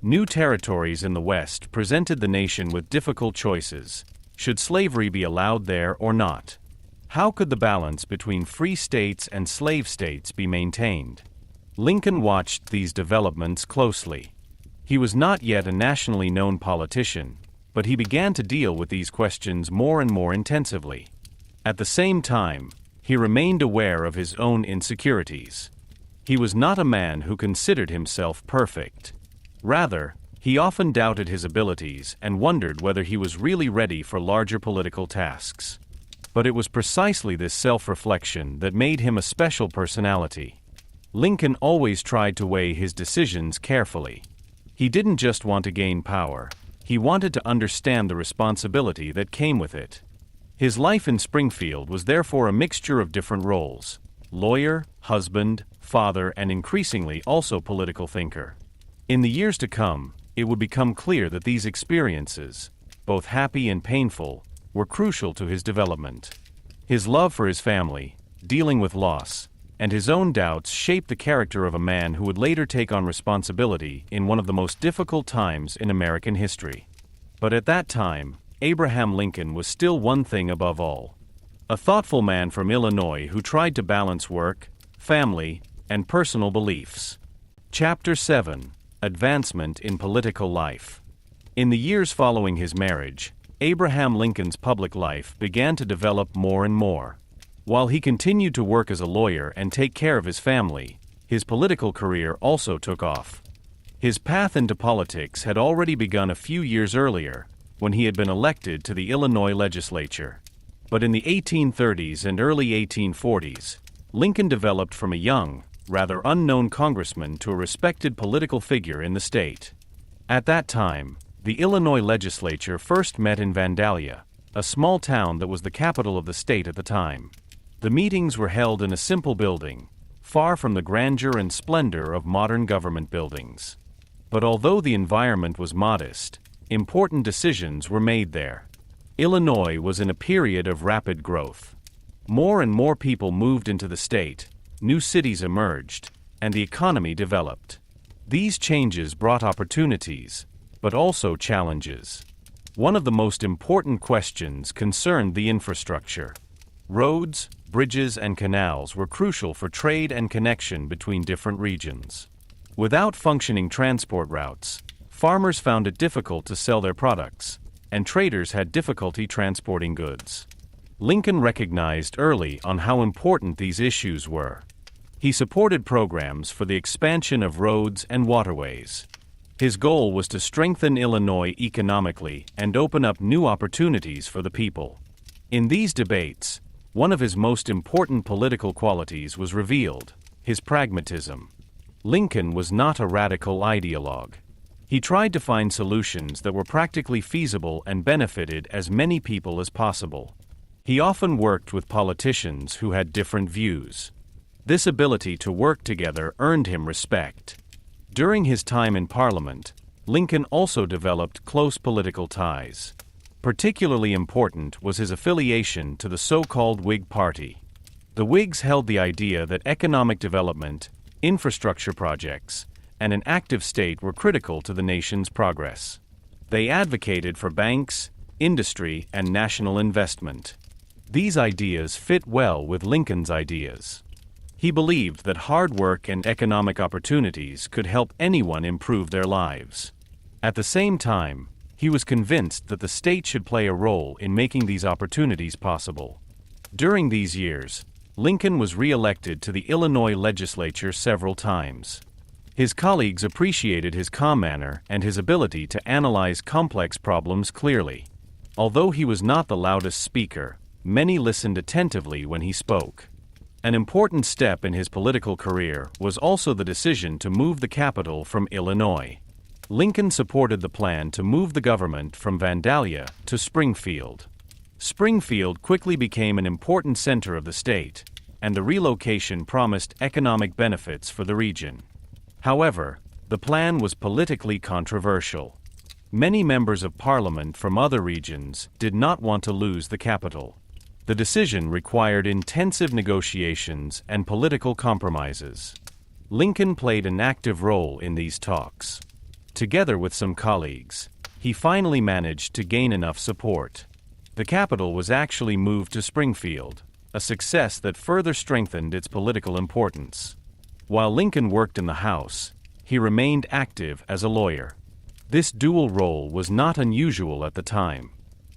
New territories in the West presented the nation with difficult choices. Should slavery be allowed there or not? How could the balance between free states and slave states be maintained? Lincoln watched these developments closely. He was not yet a nationally known politician, but he began to deal with these questions more and more intensively. At the same time, he remained aware of his own insecurities. He was not a man who considered himself perfect. Rather, he often doubted his abilities and wondered whether he was really ready for larger political tasks. But it was precisely this self-reflection that made him a special personality. Lincoln always tried to weigh his decisions carefully. He didn't just want to gain power, he wanted to understand the responsibility that came with it. His life in Springfield was therefore a mixture of different roles: lawyer, husband, father, and increasingly also political thinker. In the years to come, it would become clear that these experiences, both happy and painful, were crucial to his development. His love for his family, dealing with loss, and his own doubts shaped the character of a man who would later take on responsibility in one of the most difficult times in American history. But at that time, Abraham Lincoln was still one thing above all: a thoughtful man from Illinois who tried to balance work, family, and personal beliefs. Chapter 7: Advancement in Political Life. In the years following his marriage, Abraham Lincoln's public life began to develop more and more. While he continued to work as a lawyer and take care of his family, his political career also took off. His path into politics had already begun a few years earlier, when he had been elected to the Illinois legislature. But in the 1830s and early 1840s, Lincoln developed from a young, rather unknown congressman to a respected political figure in the state. At that time, the Illinois legislature first met in Vandalia, a small town that was the capital of the state at the time. The meetings were held in a simple building, far from the grandeur and splendor of modern government buildings. But although the environment was modest, important decisions were made there. Illinois was in a period of rapid growth. More and more people moved into the state, new cities emerged, and the economy developed. These changes brought opportunities, but also challenges. One of the most important questions concerned the infrastructure. Roads, bridges, and canals were crucial for trade and connection between different regions. Without functioning transport routes, farmers found it difficult to sell their products, and traders had difficulty transporting goods. Lincoln recognized early on how important these issues were. He supported programs for the expansion of roads and waterways. His goal was to strengthen Illinois economically and open up new opportunities for the people. In these debates, one of his most important political qualities was revealed: his pragmatism. Lincoln was not a radical ideologue. He tried to find solutions that were practically feasible and benefited as many people as possible. He often worked with politicians who had different views. This ability to work together earned him respect. During his time in Parliament, Lincoln also developed close political ties. Particularly important was his affiliation to the so-called Whig Party. The Whigs held the idea that economic development, infrastructure projects, and an active state were critical to the nation's progress. They advocated for banks, industry, and national investment. These ideas fit well with Lincoln's ideas. He believed that hard work and economic opportunities could help anyone improve their lives. At the same time, he was convinced that the state should play a role in making these opportunities possible. During these years, Lincoln was re-elected to the Illinois legislature several times. His colleagues appreciated his calm manner and his ability to analyze complex problems clearly. Although he was not the loudest speaker, many listened attentively when he spoke. An important step in his political career was also the decision to move the capital from Illinois. Lincoln supported the plan to move the government from Vandalia to Springfield. Springfield quickly became an important center of the state, and the relocation promised economic benefits for the region. However, the plan was politically controversial. Many members of Parliament from other regions did not want to lose the capital. The decision required intensive negotiations and political compromises. Lincoln played an active role in these talks. Together with some colleagues, he finally managed to gain enough support. The capital was actually moved to Springfield, a success that further strengthened its political importance. While Lincoln worked in the House, he remained active as a lawyer. This dual role was not unusual at the time.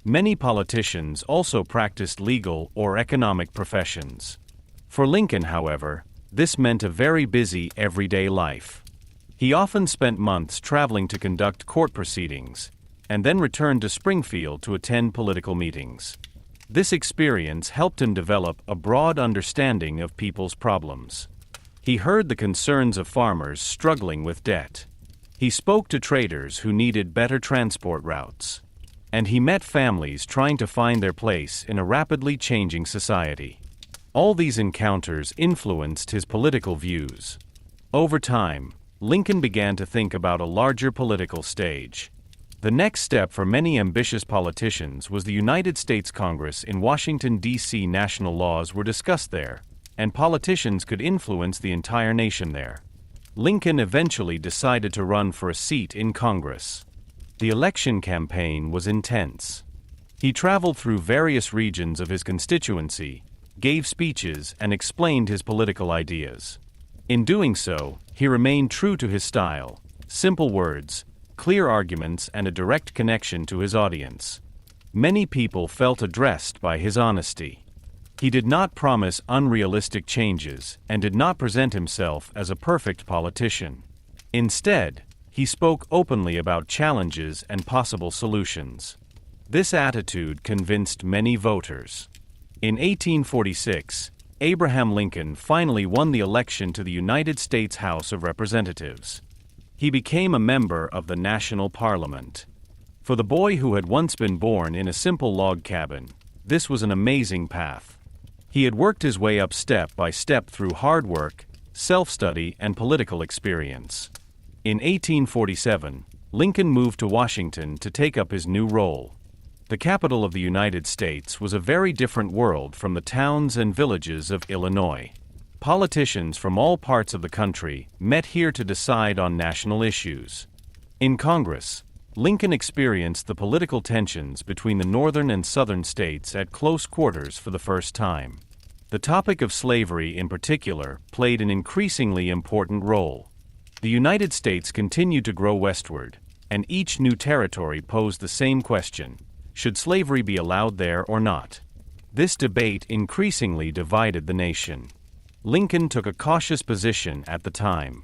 Many politicians also practiced legal or economic professions. For Lincoln, however, this meant a very busy everyday life. He often spent months traveling to conduct court proceedings, and then returned to Springfield to attend political meetings. This experience helped him develop a broad understanding of people's problems. He heard the concerns of farmers struggling with debt. He spoke to traders who needed better transport routes. And he met families trying to find their place in a rapidly changing society. All these encounters influenced his political views. Over time, Lincoln began to think about a larger political stage. The next step for many ambitious politicians was the United States Congress in Washington, D.C. National laws were discussed there, and politicians could influence the entire nation there. Lincoln eventually decided to run for a seat in Congress. The election campaign was intense. He traveled through various regions of his constituency, gave speeches, and explained his political ideas. In doing so, he remained true to his style: simple words, clear arguments, and a direct connection to his audience. Many people felt addressed by his honesty. He did not promise unrealistic changes and did not present himself as a perfect politician. Instead, he spoke openly about challenges and possible solutions. This attitude convinced many voters. In 1846, Abraham Lincoln finally won the election to the United States House of Representatives. He became a member of the national parliament. For the boy who had once been born in a simple log cabin, this was an amazing path. He had worked his way up step by step through hard work, self-study, and political experience. In 1847, Lincoln moved to Washington to take up his new role. The capital of the United States was a very different world from the towns and villages of Illinois. Politicians from all parts of the country met here to decide on national issues. In Congress, Lincoln experienced the political tensions between the northern and southern states at close quarters for the first time. The topic of slavery in particular played an increasingly important role. The United States continued to grow westward, and each new territory posed the same question: should slavery be allowed there or not? This debate increasingly divided the nation. Lincoln took a cautious position at the time.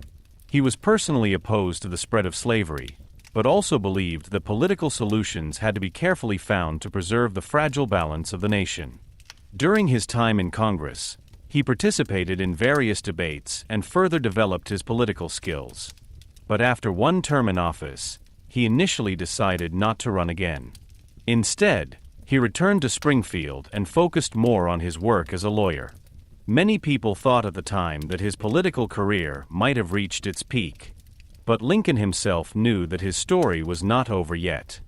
He was personally opposed to the spread of slavery, but also believed that political solutions had to be carefully found to preserve the fragile balance of the nation. During his time in Congress, he participated in various debates and further developed his political skills. But after one term in office, he initially decided not to run again. Instead, he returned to Springfield and focused more on his work as a lawyer. Many people thought at the time that his political career might have reached its peak. But Lincoln himself knew that his story was not over yet.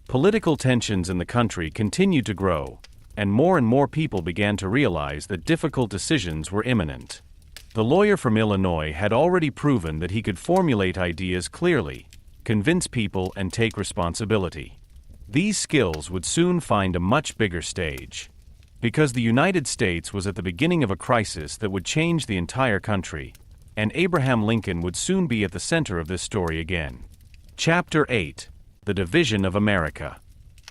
Political tensions in the country continued to grow, and more people began to realize that difficult decisions were imminent. The lawyer from Illinois had already proven that he could formulate ideas clearly, convince people, and take responsibility. These skills would soon find a much bigger stage. Because the United States was at the beginning of a crisis that would change the entire country, and Abraham Lincoln would soon be at the center of this story again. Chapter 8: The Division of America.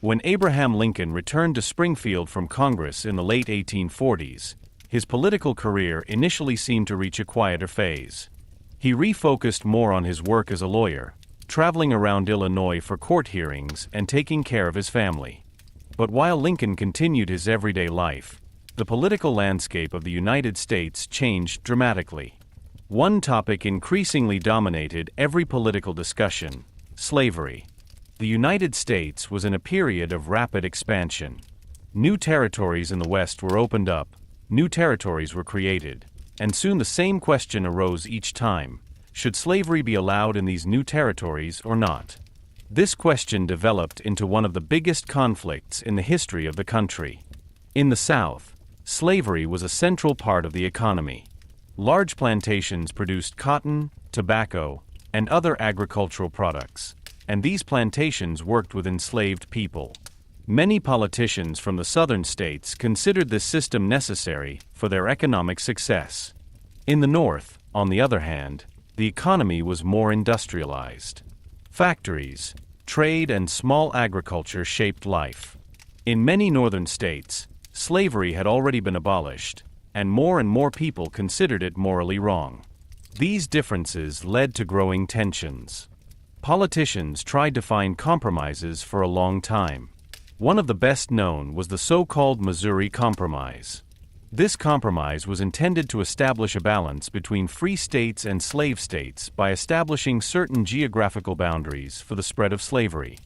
When Abraham Lincoln returned to Springfield from Congress in the late 1840s, his political career initially seemed to reach a quieter phase. He refocused more on his work as a lawyer, traveling around Illinois for court hearings and taking care of his family. But while Lincoln continued his everyday life, the political landscape of the United States changed dramatically. One topic increasingly dominated every political discussion: slavery. The United States was in a period of rapid expansion. New territories in the West were opened up, new territories were created, and soon the same question arose each time: should slavery be allowed in these new territories or not? This question developed into one of the biggest conflicts in the history of the country. In the South, slavery was a central part of the economy. Large plantations produced cotton, tobacco, and other agricultural products, and these plantations worked with enslaved people. Many politicians from the southern states considered this system necessary for their economic success. In the North, on the other hand, the economy was more industrialized. Factories, trade, and small agriculture shaped life. In many northern states, slavery had already been abolished, and more people considered it morally wrong. These differences led to growing tensions. Politicians tried to find compromises for a long time. One of the best known was the so-called Missouri Compromise. This compromise was intended to establish a balance between free states and slave states by establishing certain geographical boundaries for the spread of slavery.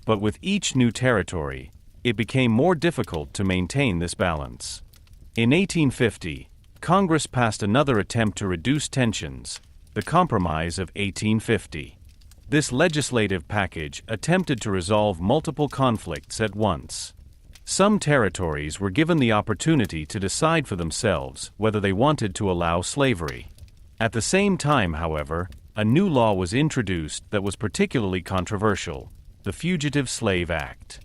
But with each new territory, it became more difficult to maintain this balance. In 1850, Congress passed another attempt to reduce tensions, the Compromise of 1850. This legislative package attempted to resolve multiple conflicts at once. Some territories were given the opportunity to decide for themselves whether they wanted to allow slavery. At the same time, however, a new law was introduced that was particularly controversial, the Fugitive Slave Act.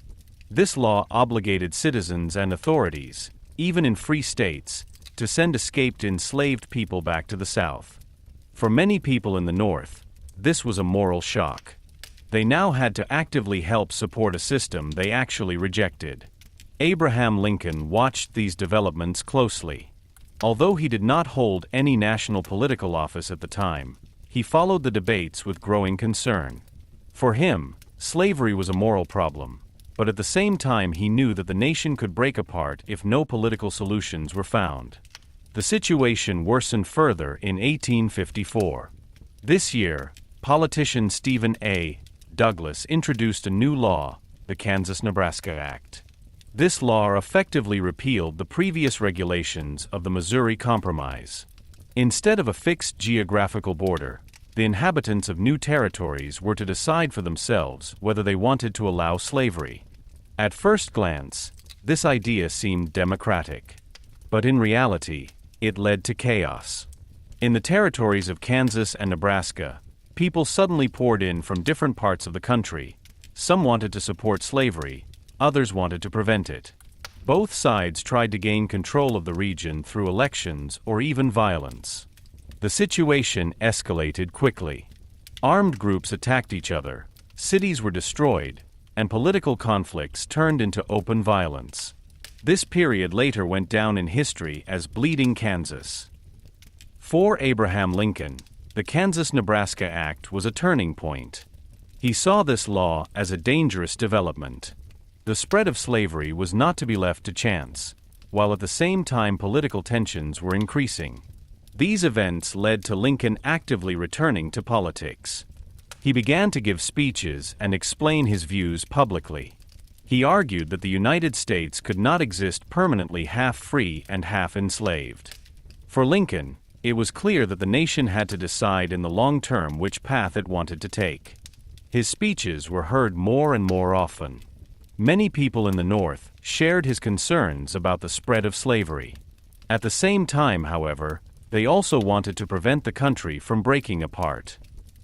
This law obligated citizens and authorities, even in free states, to send escaped enslaved people back to the South. For many people in the North, this was a moral shock. They now had to actively help support a system they actually rejected. Abraham Lincoln watched these developments closely. Although he did not hold any national political office at the time, he followed the debates with growing concern. For him, slavery was a moral problem, but at the same time he knew that the nation could break apart if no political solutions were found. The situation worsened further in 1854. This year, politician Stephen A. Douglas introduced a new law, the Kansas-Nebraska Act. This law effectively repealed the previous regulations of the Missouri Compromise. Instead of a fixed geographical border, the inhabitants of new territories were to decide for themselves whether they wanted to allow slavery. At first glance, this idea seemed democratic. But in reality, it led to chaos. In the territories of Kansas and Nebraska, people suddenly poured in from different parts of the country. Some wanted to support slavery, others wanted to prevent it. Both sides tried to gain control of the region through elections or even violence. The situation escalated quickly. Armed groups attacked each other, cities were destroyed, and political conflicts turned into open violence. This period later went down in history as Bleeding Kansas. For Abraham Lincoln, the Kansas-Nebraska Act was a turning point. He saw this law as a dangerous development. The spread of slavery was not to be left to chance, while at the same time political tensions were increasing. These events led to Lincoln actively returning to politics. He began to give speeches and explain his views publicly. He argued that the United States could not exist permanently half free and half enslaved. For Lincoln, it was clear that the nation had to decide in the long term which path it wanted to take. His speeches were heard more and more often. Many people in the North shared his concerns about the spread of slavery. At the same time, however, they also wanted to prevent the country from breaking apart.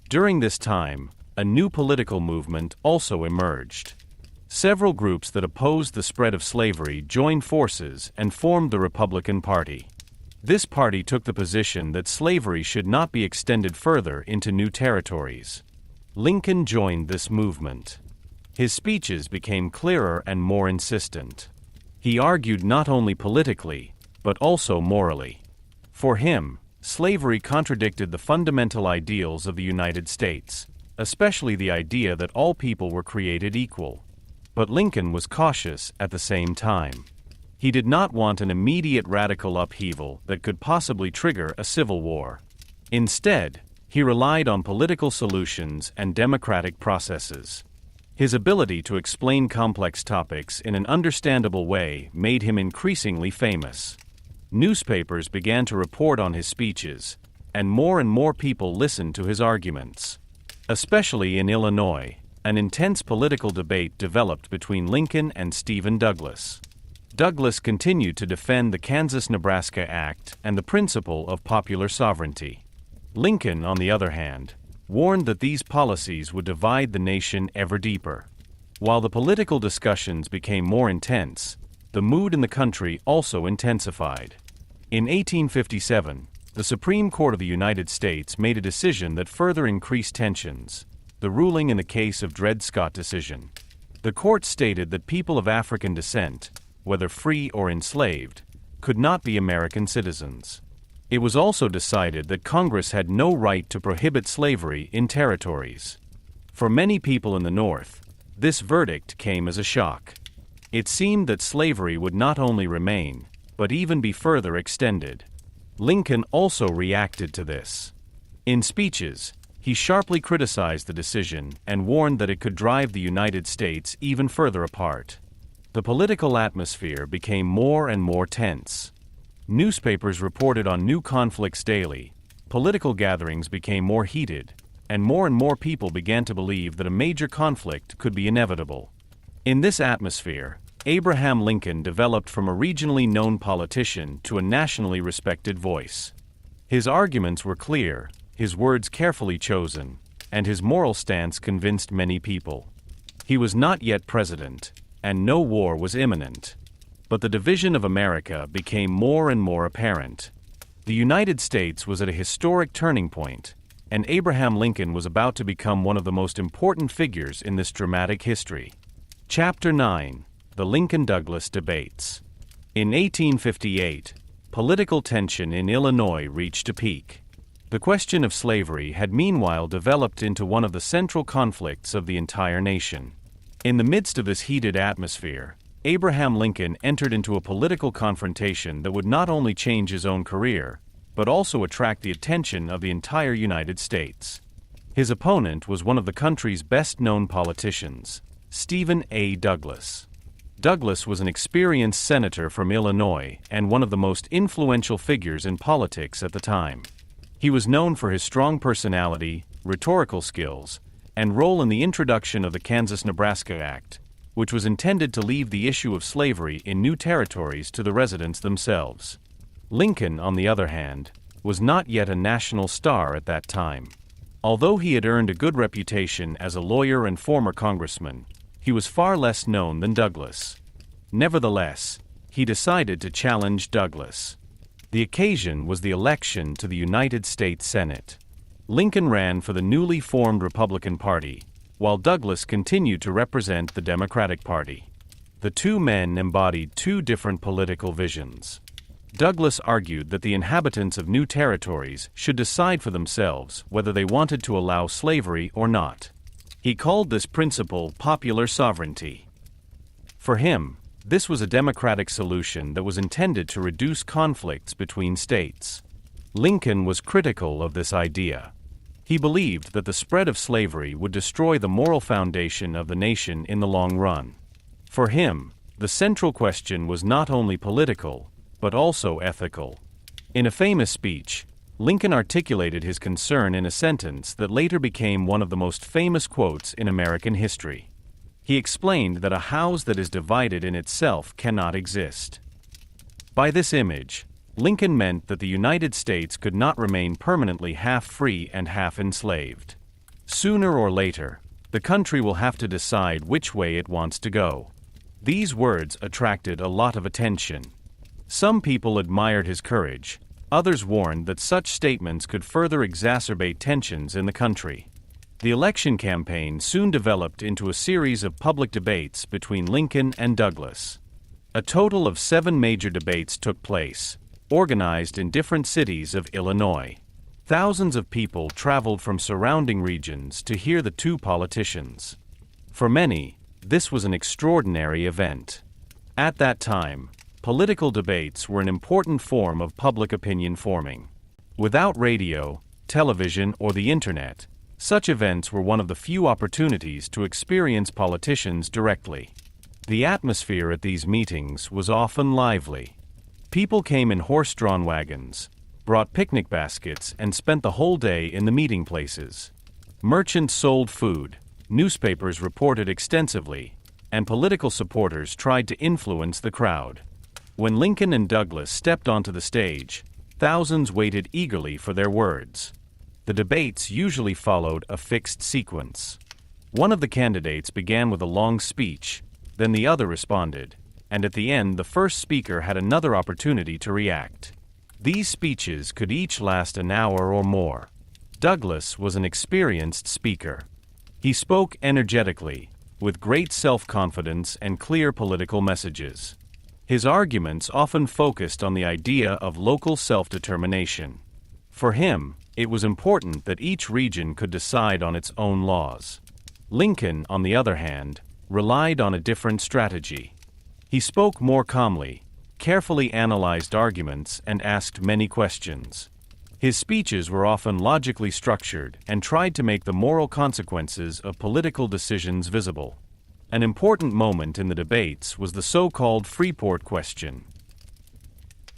During this time, a new political movement also emerged. Several groups that opposed the spread of slavery joined forces and formed the Republican Party. This party took the position that slavery should not be extended further into new territories. Lincoln joined this movement. His speeches became clearer and more insistent. He argued not only politically, but also morally. For him, slavery contradicted the fundamental ideals of the United States, especially the idea that all people were created equal. But Lincoln was cautious at the same time. He did not want an immediate radical upheaval that could possibly trigger a civil war. Instead, he relied on political solutions and democratic processes. His ability to explain complex topics in an understandable way made him increasingly famous. Newspapers began to report on his speeches, and more people listened to his arguments. Especially in Illinois, an intense political debate developed between Lincoln and Stephen Douglas. Douglas continued to defend the Kansas-Nebraska Act and the principle of popular sovereignty. Lincoln, on the other hand, warned that these policies would divide the nation ever deeper. While the political discussions became more intense, the mood in the country also intensified. In 1857, the Supreme Court of the United States made a decision that further increased tensions, the ruling in the case of Dred Scott decision. The court stated that people of African descent, whether free or enslaved, could not be American citizens. It was also decided that Congress had no right to prohibit slavery in territories. For many people in the North, this verdict came as a shock. It seemed that slavery would not only remain, but even be further extended. Lincoln also reacted to this. In speeches, he sharply criticized the decision and warned that it could drive the United States even further apart. The political atmosphere became more and more tense. Newspapers reported on new conflicts daily, political gatherings became more heated, and more people began to believe that a major conflict could be inevitable. In this atmosphere, Abraham Lincoln developed from a regionally known politician to a nationally respected voice. His arguments were clear, his words carefully chosen, and his moral stance convinced many people. He was not yet president, and no war was imminent. But the division of America became more and more apparent. The United States was at a historic turning point, and Abraham Lincoln was about to become one of the most important figures in this dramatic history. Chapter 9: The Lincoln-Douglas Debates. In 1858, political tension in Illinois reached a peak. The question of slavery had meanwhile developed into one of the central conflicts of the entire nation. In the midst of this heated atmosphere, Abraham Lincoln entered into a political confrontation that would not only change his own career, but also attract the attention of the entire United States. His opponent was one of the country's best-known politicians, Stephen A. Douglas. Douglas was an experienced senator from Illinois and one of the most influential figures in politics at the time. He was known for his strong personality, rhetorical skills, and role in the introduction of the Kansas-Nebraska Act, which was intended to leave the issue of slavery in new territories to the residents themselves. Lincoln, on the other hand, was not yet a national star at that time. Although he had earned a good reputation as a lawyer and former congressman, he was far less known than Douglas. Nevertheless, he decided to challenge Douglas. The occasion was the election to the United States Senate. Lincoln ran for the newly formed Republican Party, while Douglas continued to represent the Democratic Party. The two men embodied two different political visions. Douglas argued that the inhabitants of new territories should decide for themselves whether they wanted to allow slavery or not. He called this principle popular sovereignty. For him, this was a democratic solution that was intended to reduce conflicts between states. Lincoln was critical of this idea. He believed that the spread of slavery would destroy the moral foundation of the nation in the long run. For him, the central question was not only political, but also ethical. In a famous speech, Lincoln articulated his concern in a sentence that later became one of the most famous quotes in American history. He explained that a house that is divided in itself cannot exist. By this image, Lincoln meant that the United States could not remain permanently half free and half enslaved. Sooner or later, the country will have to decide which way it wants to go. These words attracted a lot of attention. Some people admired his courage, others warned that such statements could further exacerbate tensions in the country. The election campaign soon developed into a series of public debates between Lincoln and Douglas. A total of 7 major debates took place, organized in different cities of Illinois. Thousands of people traveled from surrounding regions to hear the two politicians. For many, this was an extraordinary event. At that time, political debates were an important form of public opinion forming. Without radio, television, or the internet, such events were one of the few opportunities to experience politicians directly. The atmosphere at these meetings was often lively. People came in horse-drawn wagons, brought picnic baskets, and spent the whole day in the meeting places. Merchants sold food, newspapers reported extensively, and political supporters tried to influence the crowd. When Lincoln and Douglas stepped onto the stage, thousands waited eagerly for their words. The debates usually followed a fixed sequence. One of the candidates began with a long speech, then the other responded, and at the end the first speaker had another opportunity to react. These speeches could each last an hour or more. Douglas was an experienced speaker. He spoke energetically, with great self-confidence and clear political messages. His arguments often focused on the idea of local self-determination. For him, it was important that each region could decide on its own laws. Lincoln, on the other hand, relied on a different strategy. He spoke more calmly, carefully analyzed arguments, and asked many questions. His speeches were often logically structured and tried to make the moral consequences of political decisions visible. An important moment in the debates was the so-called Freeport question.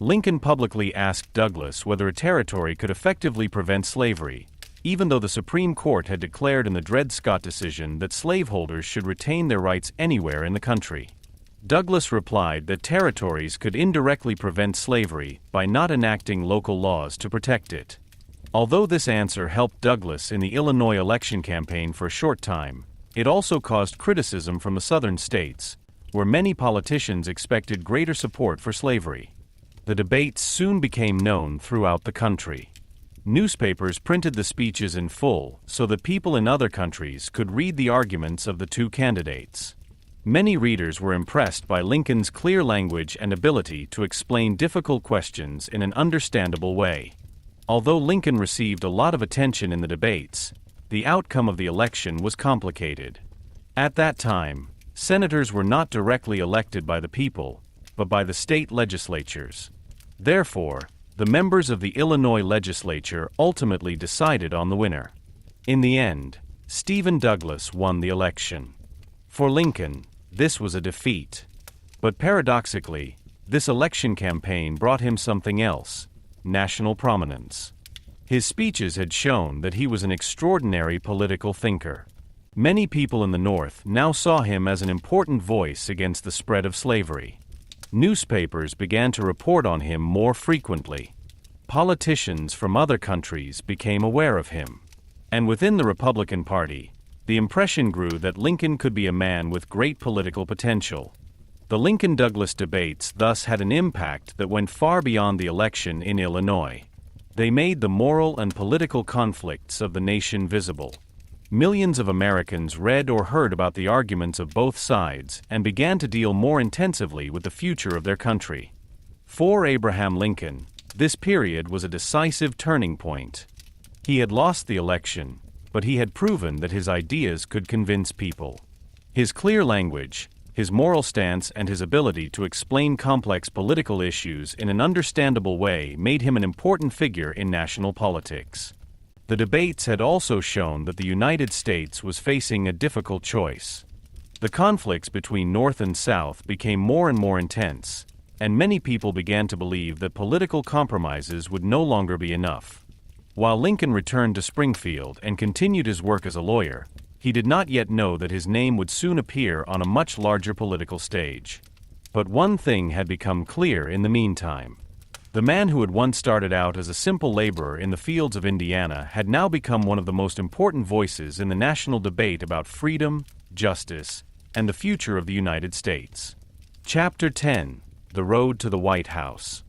Lincoln publicly asked Douglas whether a territory could effectively prevent slavery, even though the Supreme Court had declared in the Dred Scott decision that slaveholders should retain their rights anywhere in the country. Douglas replied that territories could indirectly prevent slavery by not enacting local laws to protect it. Although this answer helped Douglas in the Illinois election campaign for a short time, it also caused criticism from the southern states, where many politicians expected greater support for slavery. The debates soon became known throughout the country. Newspapers printed the speeches in full so that people in other countries could read the arguments of the two candidates. Many readers were impressed by Lincoln's clear language and ability to explain difficult questions in an understandable way. Although Lincoln received a lot of attention in the debates, the outcome of the election was complicated. At that time, senators were not directly elected by the people, but by the state legislatures. Therefore, the members of the Illinois legislature ultimately decided on the winner. In the end, Stephen Douglas won the election. For Lincoln, this was a defeat. But paradoxically, this election campaign brought him something else: national prominence. His speeches had shown that he was an extraordinary political thinker. Many people in the North now saw him as an important voice against the spread of slavery. Newspapers began to report on him more frequently. Politicians from other countries became aware of him. And within the Republican Party, the impression grew that Lincoln could be a man with great political potential. The Lincoln-Douglas debates thus had an impact that went far beyond the election in Illinois. They made the moral and political conflicts of the nation visible. Millions of Americans read or heard about the arguments of both sides and began to deal more intensively with the future of their country. For Abraham Lincoln, this period was a decisive turning point. He had lost the election, but he had proven that his ideas could convince people. His clear language, his moral stance, and his ability to explain complex political issues in an understandable way made him an important figure in national politics. The debates had also shown that the United States was facing a difficult choice. The conflicts between North and South became more and more intense, and many people began to believe that political compromises would no longer be enough. While Lincoln returned to Springfield and continued his work as a lawyer, he did not yet know that his name would soon appear on a much larger political stage. But one thing had become clear in the meantime. The man who had once started out as a simple laborer in the fields of Indiana had now become one of the most important voices in the national debate about freedom, justice, and the future of the United States. Chapter 10: The Road to the White House.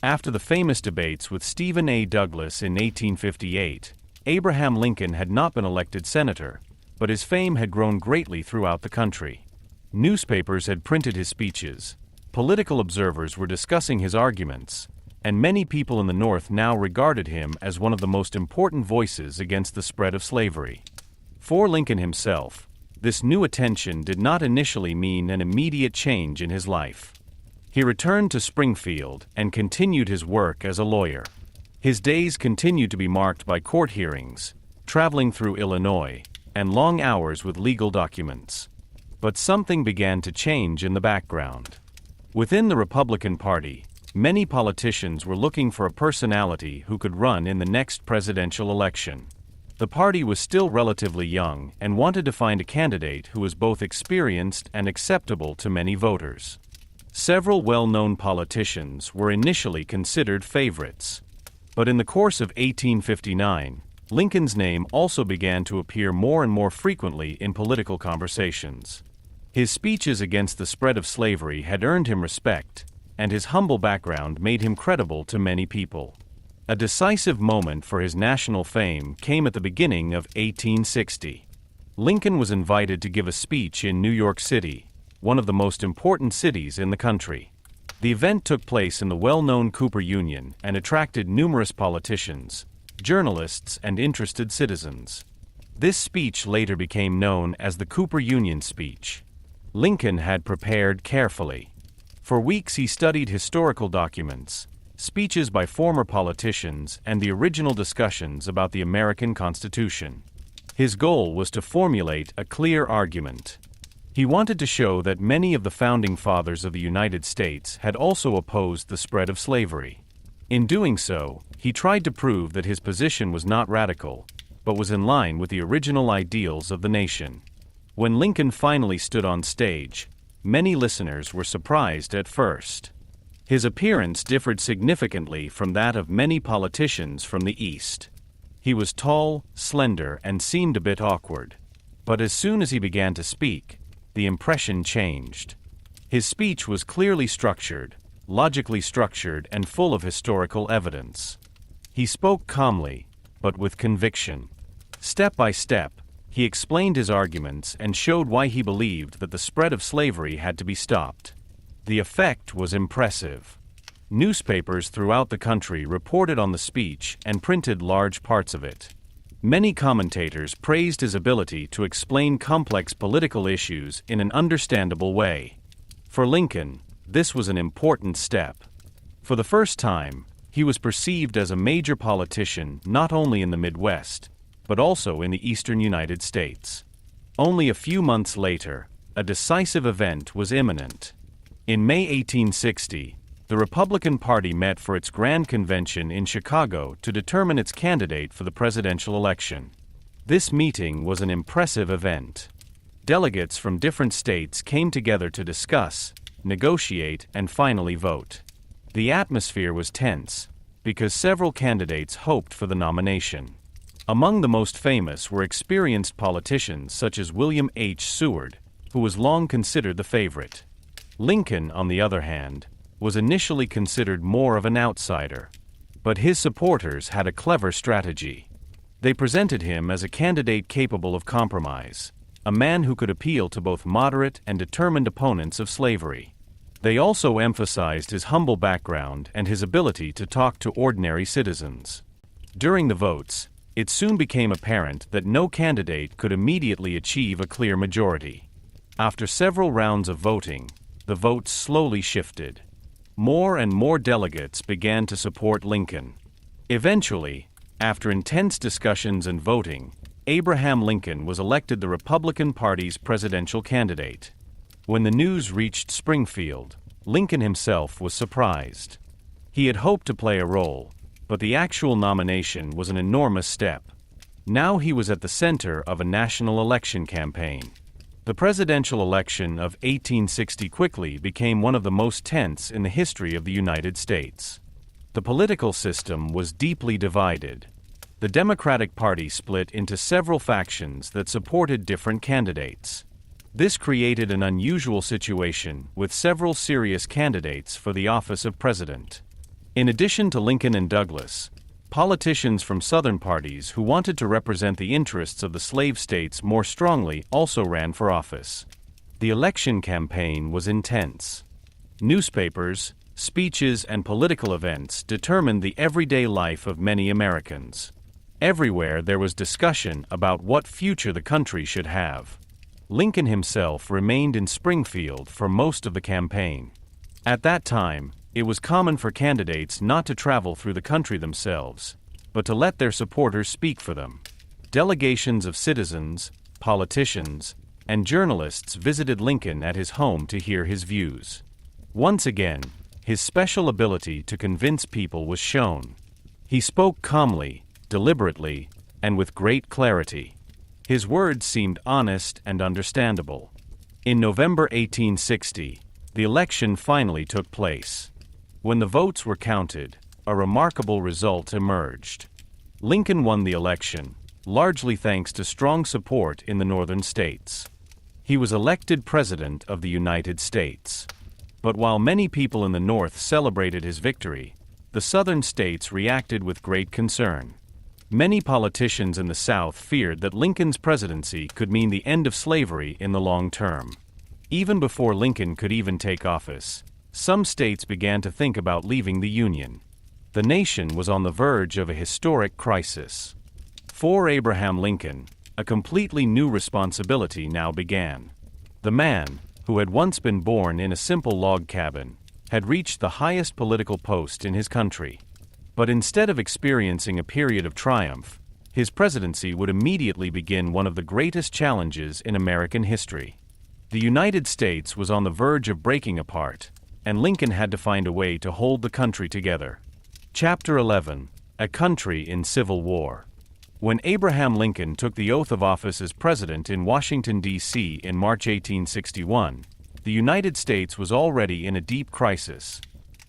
After the famous debates with Stephen A. Douglas in 1858, Abraham Lincoln had not been elected senator, but his fame had grown greatly throughout the country. Newspapers had printed his speeches, political observers were discussing his arguments, and many people in the North now regarded him as one of the most important voices against the spread of slavery. For Lincoln himself, this new attention did not initially mean an immediate change in his life. He returned to Springfield and continued his work as a lawyer. His days continued to be marked by court hearings, traveling through Illinois, and long hours with legal documents. But something began to change in the background. Within the Republican Party, many politicians were looking for a personality who could run in the next presidential election. The party was still relatively young and wanted to find a candidate who was both experienced and acceptable to many voters. Several well-known politicians were initially considered favorites. But in the course of 1859, Lincoln's name also began to appear more and more frequently in political conversations. His speeches against the spread of slavery had earned him respect, and his humble background made him credible to many people. A decisive moment for his national fame came at the beginning of 1860. Lincoln was invited to give a speech in New York City, one of the most important cities in the country. The event took place in the well-known Cooper Union and attracted numerous politicians, journalists, and interested citizens. This speech later became known as the Cooper Union speech. Lincoln had prepared carefully. For weeks he studied historical documents, speeches by former politicians, and the original discussions about the American Constitution. His goal was to formulate a clear argument. He wanted to show that many of the founding fathers of the United States had also opposed the spread of slavery. In doing so, he tried to prove that his position was not radical, but was in line with the original ideals of the nation. When Lincoln finally stood on stage, many listeners were surprised at first. His appearance differed significantly from that of many politicians from the East. He was tall, slender, and seemed a bit awkward. But as soon as he began to speak, the impression changed. His speech was clearly structured, logically structured, and full of historical evidence. He spoke calmly, but with conviction. Step by step, he explained his arguments and showed why he believed that the spread of slavery had to be stopped. The effect was impressive. Newspapers throughout the country reported on the speech and printed large parts of it. Many commentators praised his ability to explain complex political issues in an understandable way. For Lincoln, this was an important step. For the first time, he was perceived as a major politician not only in the Midwest, but also in the eastern United States. Only a few months later, a decisive event was imminent. In May 1860, the Republican Party met for its Grand Convention in Chicago to determine its candidate for the presidential election. This meeting was an impressive event. Delegates from different states came together to discuss, negotiate, and finally vote. The atmosphere was tense, because several candidates hoped for the nomination. Among the most famous were experienced politicians such as William H. Seward, who was long considered the favorite. Lincoln, on the other hand, was initially considered more of an outsider. But his supporters had a clever strategy. They presented him as a candidate capable of compromise, a man who could appeal to both moderate and determined opponents of slavery. They also emphasized his humble background and his ability to talk to ordinary citizens. During the votes, it soon became apparent that no candidate could immediately achieve a clear majority. After several rounds of voting, the votes slowly shifted. More and more delegates began to support Lincoln. Eventually, after intense discussions and voting, Abraham Lincoln was elected the Republican Party's presidential candidate. When the news reached Springfield, Lincoln himself was surprised. He had hoped to play a role, but the actual nomination was an enormous step. Now he was at the center of a national election campaign. The presidential election of 1860 quickly became one of the most tense in the history of the United States. The political system was deeply divided. The Democratic Party split into several factions that supported different candidates. This created an unusual situation with several serious candidates for the office of president. In addition to Lincoln and Douglas, politicians from Southern parties who wanted to represent the interests of the slave states more strongly also ran for office. The election campaign was intense. Newspapers, speeches, and political events determined the everyday life of many Americans. Everywhere there was discussion about what future the country should have. Lincoln himself remained in Springfield for most of the campaign. At that time, it was common for candidates not to travel through the country themselves, but to let their supporters speak for them. Delegations of citizens, politicians, and journalists visited Lincoln at his home to hear his views. Once again, his special ability to convince people was shown. He spoke calmly, deliberately, and with great clarity. His words seemed honest and understandable. In November 1860, the election finally took place. When the votes were counted, a remarkable result emerged. Lincoln won the election, largely thanks to strong support in the northern states. He was elected President of the United States. But while many people in the North celebrated his victory, the Southern states reacted with great concern. Many politicians in the South feared that Lincoln's presidency could mean the end of slavery in the long term. Even before Lincoln could even take office, some states began to think about leaving the Union. The nation was on the verge of a historic crisis. For Abraham Lincoln, a completely new responsibility now began. The man, who had once been born in a simple log cabin, had reached the highest political post in his country. But instead of experiencing a period of triumph, his presidency would immediately begin one of the greatest challenges in American history. The United States was on the verge of breaking apart, and Lincoln had to find a way to hold the country together. Chapter 11: A Country in Civil War. When Abraham Lincoln took the oath of office as president in Washington, D.C. in March 1861, the United States was already in a deep crisis.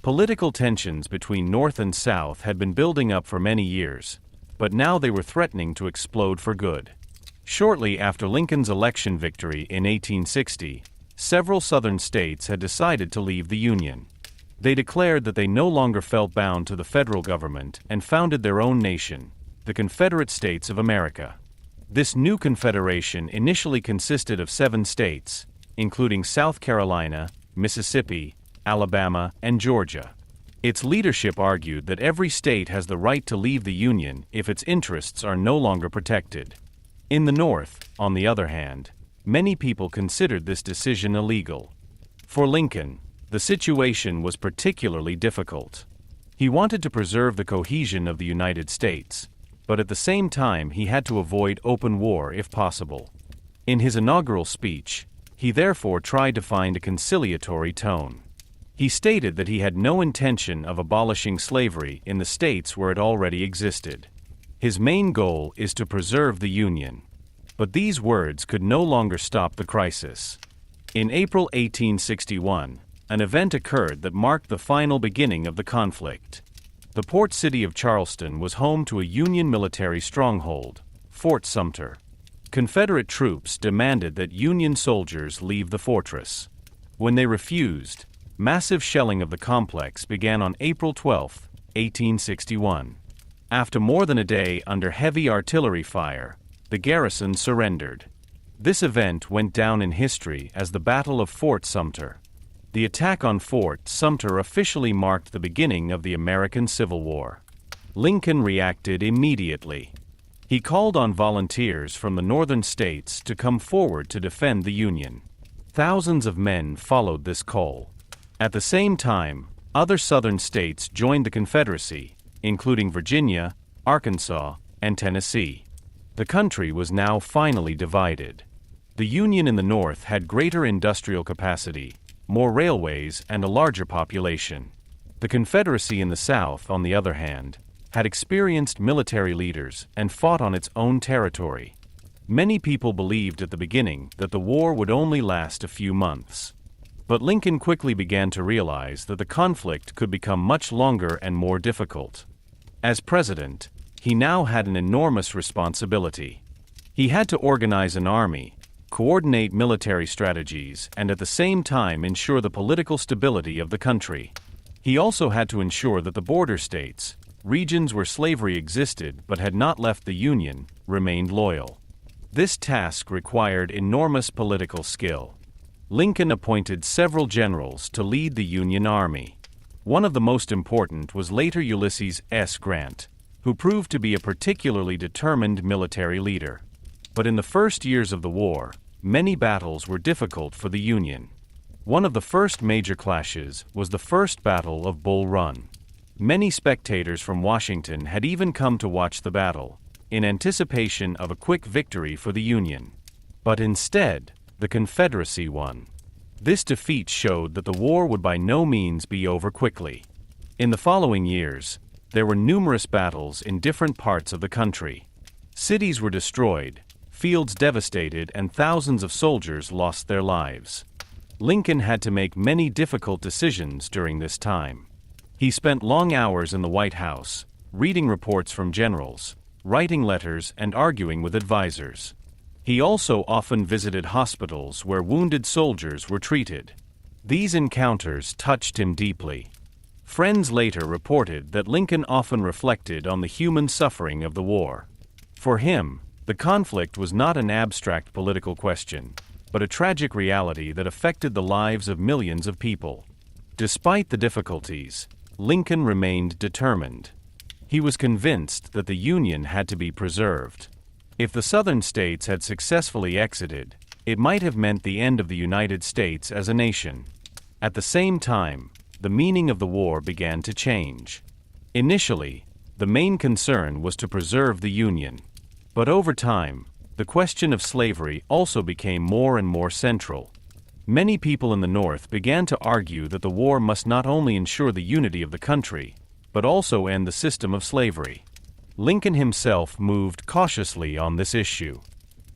Political tensions between North and South had been building up for many years, but now they were threatening to explode for good. Shortly after Lincoln's election victory in 1860, several Southern states had decided to leave the Union. They declared that they no longer felt bound to the federal government and founded their own nation, the Confederate States of America. This new confederation initially consisted of 7 states, including South Carolina, Mississippi, Alabama, and Georgia. Its leadership argued that every state has the right to leave the Union if its interests are no longer protected. In the North, on the other hand, many people considered this decision illegal. For Lincoln, the situation was particularly difficult. He wanted to preserve the cohesion of the United States, but at the same time he had to avoid open war if possible. In his inaugural speech, he therefore tried to find a conciliatory tone. He stated that he had no intention of abolishing slavery in the states where it already existed. His main goal is to preserve the Union. But these words could no longer stop the crisis. In April 1861, an event occurred that marked the final beginning of the conflict. The port city of Charleston was home to a Union military stronghold, Fort Sumter. Confederate troops demanded that Union soldiers leave the fortress. When they refused, massive shelling of the complex began on April 12, 1861. After more than a day under heavy artillery fire, the garrison surrendered. This event went down in history as the Battle of Fort Sumter. The attack on Fort Sumter officially marked the beginning of the American Civil War. Lincoln reacted immediately. He called on volunteers from the northern states to come forward to defend the Union. Thousands of men followed this call. At the same time, other southern states joined the Confederacy, including Virginia, Arkansas, and Tennessee. The country was now finally divided. The Union in the North had greater industrial capacity, more railways, and a larger population. The Confederacy in the South, on the other hand, had experienced military leaders and fought on its own territory. Many people believed at the beginning that the war would only last a few months. But Lincoln quickly began to realize that the conflict could become much longer and more difficult. As president, he now had an enormous responsibility. He had to organize an army, coordinate military strategies, and at the same time ensure the political stability of the country. He also had to ensure that the border states, regions where slavery existed but had not left the Union, remained loyal. This task required enormous political skill. Lincoln appointed several generals to lead the Union Army. One of the most important was later Ulysses S. Grant, who proved to be a particularly determined military leader. But in the first years of the war, many battles were difficult for the Union. One of the first major clashes was the First Battle of Bull Run. Many spectators from Washington had even come to watch the battle, in anticipation of a quick victory for the Union. But instead, the Confederacy won. This defeat showed that the war would by no means be over quickly. In the following years, there were numerous battles in different parts of the country. Cities were destroyed, fields devastated, and thousands of soldiers lost their lives. Lincoln had to make many difficult decisions during this time. He spent long hours in the White House, reading reports from generals, writing letters, and arguing with advisors. He also often visited hospitals where wounded soldiers were treated. These encounters touched him deeply. Friends later reported that Lincoln often reflected on the human suffering of the war. For him, the conflict was not an abstract political question, but a tragic reality that affected the lives of millions of people. Despite the difficulties, Lincoln remained determined. He was convinced that the Union had to be preserved. If the Southern states had successfully exited, it might have meant the end of the United States as a nation. At the same time, the meaning of the war began to change. Initially, the main concern was to preserve the Union. But over time, the question of slavery also became more and more central. Many people in the North began to argue that the war must not only ensure the unity of the country, but also end the system of slavery. Lincoln himself moved cautiously on this issue.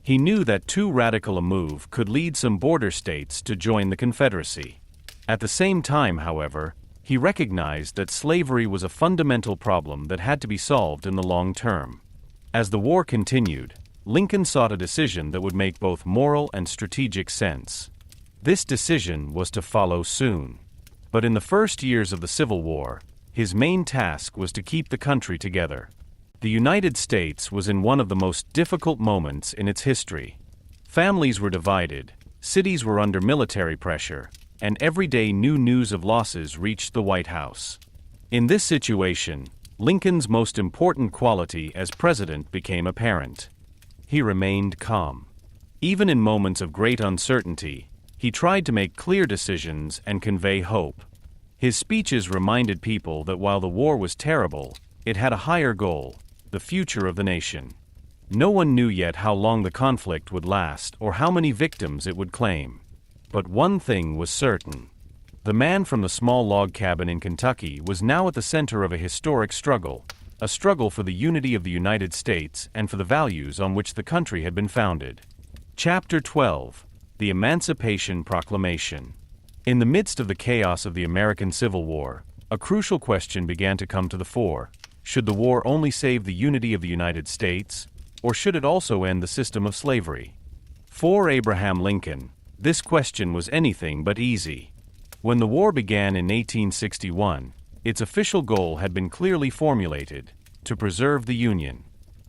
He knew that too radical a move could lead some border states to join the Confederacy. At the same time, however, he recognized that slavery was a fundamental problem that had to be solved in the long term. As the war continued, Lincoln sought a decision that would make both moral and strategic sense. This decision was to follow soon. But in the first years of the Civil War, his main task was to keep the country together. The United States was in one of the most difficult moments in its history. Families were divided, cities were under military pressure, and every day new news of losses reached the White House. In this situation, Lincoln's most important quality as president became apparent. He remained calm. Even in moments of great uncertainty, he tried to make clear decisions and convey hope. His speeches reminded people that while the war was terrible, it had a higher goal: the future of the nation. No one knew yet how long the conflict would last or how many victims it would claim. But one thing was certain. The man from the small log cabin in Kentucky was now at the center of a historic struggle, a struggle for the unity of the United States and for the values on which the country had been founded. Chapter 12: The Emancipation Proclamation. In the midst of the chaos of the American Civil War, a crucial question began to come to the fore. Should the war only save the unity of the United States, or should it also end the system of slavery? For Abraham Lincoln, this question was anything but easy. When the war began in 1861, its official goal had been clearly formulated: to preserve the Union.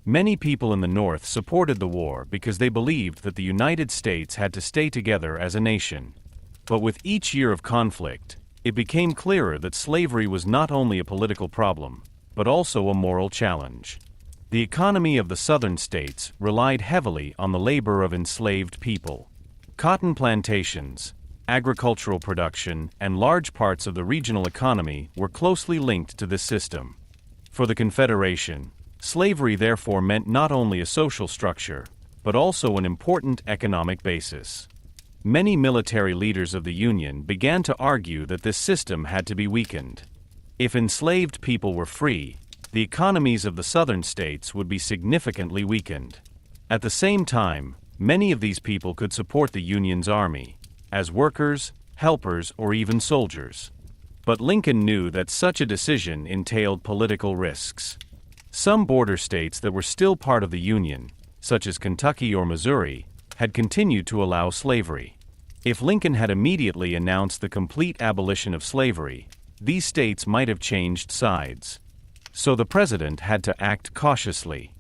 Many people in the North supported the war because they believed that the United States had to stay together as a nation. But with each year of conflict, it became clearer that slavery was not only a political problem, but also a moral challenge. The economy of the Southern states relied heavily on the labor of enslaved people. Cotton plantations, agricultural production, and large parts of the regional economy were closely linked to this system. For the Confederation, slavery therefore meant not only a social structure, but also an important economic basis. Many military leaders of the Union began to argue that this system had to be weakened. If enslaved people were free, the economies of the Southern states would be significantly weakened. At the same time, many of these people could support the Union's army, as workers, helpers, or even soldiers. But Lincoln knew that such a decision entailed political risks. Some border states that were still part of the Union, such as Kentucky or Missouri, had continued to allow slavery. If Lincoln had immediately announced the complete abolition of slavery, these states might have changed sides. So the president had to act cautiously.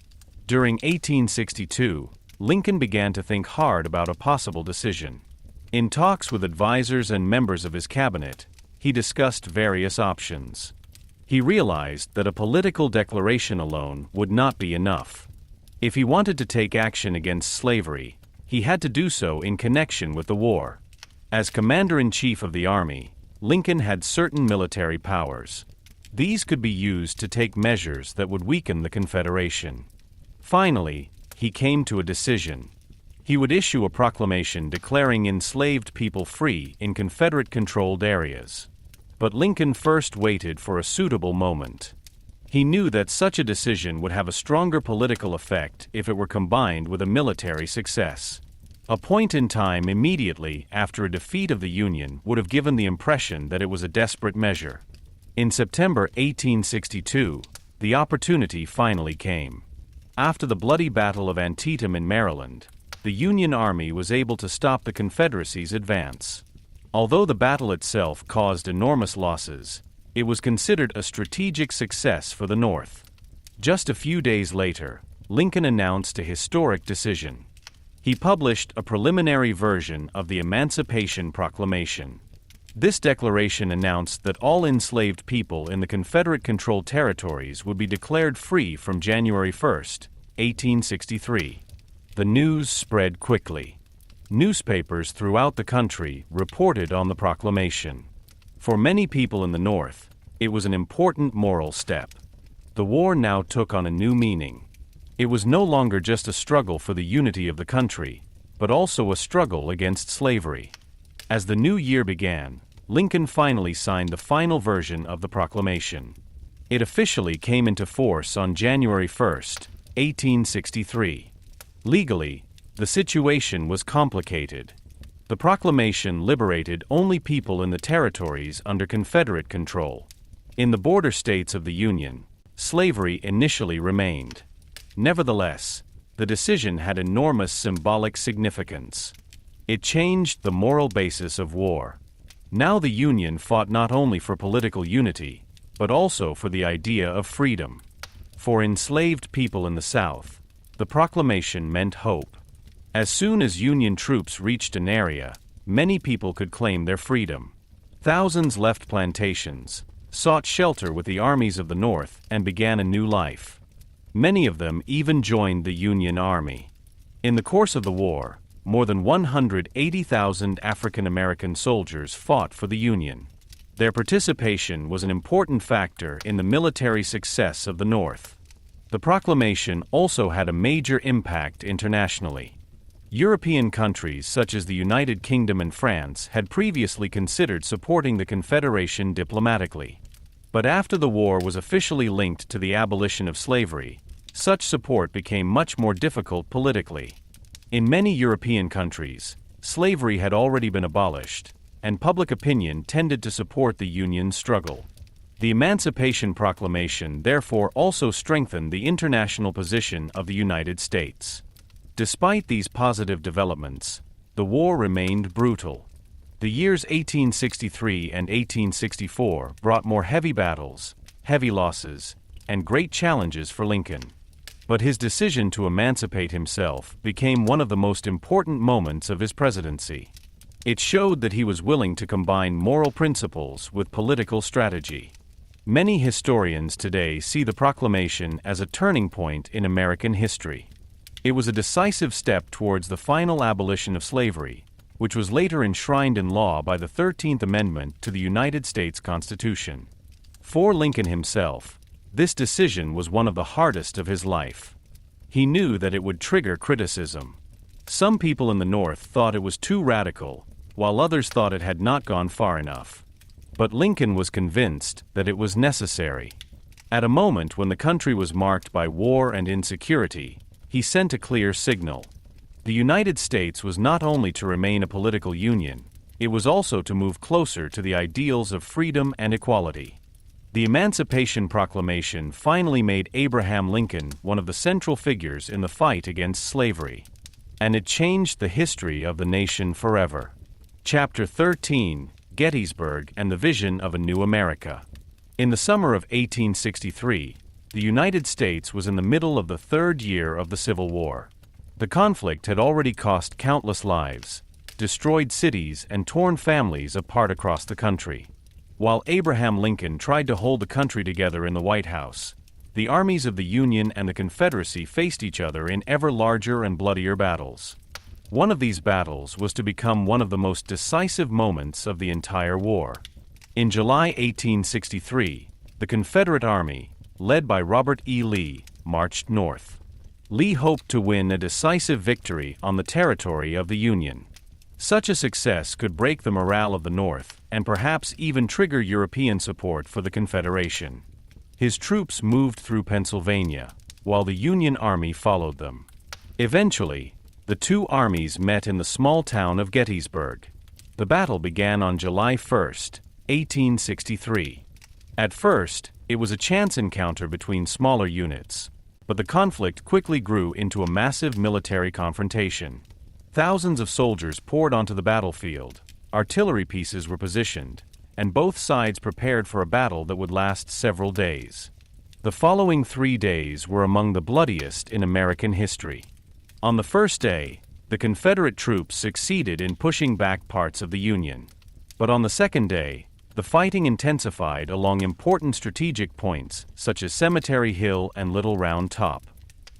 During 1862, Lincoln began to think hard about a possible decision. In talks with advisors and members of his cabinet, he discussed various options. He realized that a political declaration alone would not be enough. If he wanted to take action against slavery, he had to do so in connection with the war. As commander-in-chief of the army, Lincoln had certain military powers. These could be used to take measures that would weaken the Confederation. Finally, he came to a decision. He would issue a proclamation declaring enslaved people free in Confederate-controlled areas. But Lincoln first waited for a suitable moment. He knew that such a decision would have a stronger political effect if it were combined with a military success. A point in time immediately after a defeat of the Union would have given the impression that it was a desperate measure. In September 1862, the opportunity finally came. After the bloody Battle of Antietam in Maryland, the Union Army was able to stop the Confederacy's advance. Although the battle itself caused enormous losses, it was considered a strategic success for the North. Just a few days later, Lincoln announced a historic decision. He published a preliminary version of the Emancipation Proclamation. This declaration announced that all enslaved people in the Confederate-controlled territories would be declared free from January 1, 1863. The news spread quickly. Newspapers throughout the country reported on the proclamation. For many people in the North, it was an important moral step. The war now took on a new meaning. It was no longer just a struggle for the unity of the country, but also a struggle against slavery. As the new year began, Lincoln finally signed the final version of the proclamation. It officially came into force on January 1, 1863. Legally, the situation was complicated. The proclamation liberated only people in the territories under Confederate control. In the border states of the Union, slavery initially remained. Nevertheless, the decision had enormous symbolic significance. It changed the moral basis of war. Now the Union fought not only for political unity, but also for the idea of freedom. For enslaved people in the South, the proclamation meant hope. As soon as Union troops reached an area, many people could claim their freedom. Thousands left plantations, sought shelter with the armies of the North, and began a new life. Many of them even joined the Union Army. In the course of the war, more than 180,000 African American soldiers fought for the Union. Their participation was an important factor in the military success of the North. The proclamation also had a major impact internationally. European countries such as the United Kingdom and France had previously considered supporting the Confederation diplomatically. But after the war was officially linked to the abolition of slavery, such support became much more difficult politically. In many European countries, slavery had already been abolished, and public opinion tended to support the Union's struggle. The Emancipation Proclamation therefore also strengthened the international position of the United States. Despite these positive developments, the war remained brutal. The years 1863 and 1864 brought more heavy battles, heavy losses, and great challenges for Lincoln. But his decision to emancipate himself became one of the most important moments of his presidency. It showed that he was willing to combine moral principles with political strategy. Many historians today see the proclamation as a turning point in American history. It was a decisive step towards the final abolition of slavery, which was later enshrined in law by the 13th Amendment to the United States Constitution. For Lincoln himself, this decision was one of the hardest of his life. He knew that it would trigger criticism. Some people in the North thought it was too radical, while others thought it had not gone far enough. But Lincoln was convinced that it was necessary. At a moment when the country was marked by war and insecurity, he sent a clear signal. The United States was not only to remain a political union, it was also to move closer to the ideals of freedom and equality. The Emancipation Proclamation finally made Abraham Lincoln one of the central figures in the fight against slavery. And it changed the history of the nation forever. Chapter 13, Gettysburg and the Vision of a New America. In the summer of 1863, the United States was in the middle of the third year of the Civil War. The conflict had already cost countless lives, destroyed cities, and torn families apart across the country. While Abraham Lincoln tried to hold the country together in the White House, the armies of the Union and the Confederacy faced each other in ever larger and bloodier battles. One of these battles was to become one of the most decisive moments of the entire war. In July 1863, the Confederate Army, led by Robert E. Lee, marched north. Lee hoped to win a decisive victory on the territory of the Union. Such a success could break the morale of the North and perhaps even trigger European support for the Confederation. His troops moved through Pennsylvania, while the Union Army followed them. Eventually, the two armies met in the small town of Gettysburg. The battle began on July 1, 1863. At first, it was a chance encounter between smaller units, but the conflict quickly grew into a massive military confrontation. Thousands of soldiers poured onto the battlefield, artillery pieces were positioned, and both sides prepared for a battle that would last several days. The following 3 days were among the bloodiest in American history. On the first day, the Confederate troops succeeded in pushing back parts of the Union. But on the second day, the fighting intensified along important strategic points such as Cemetery Hill and Little Round Top.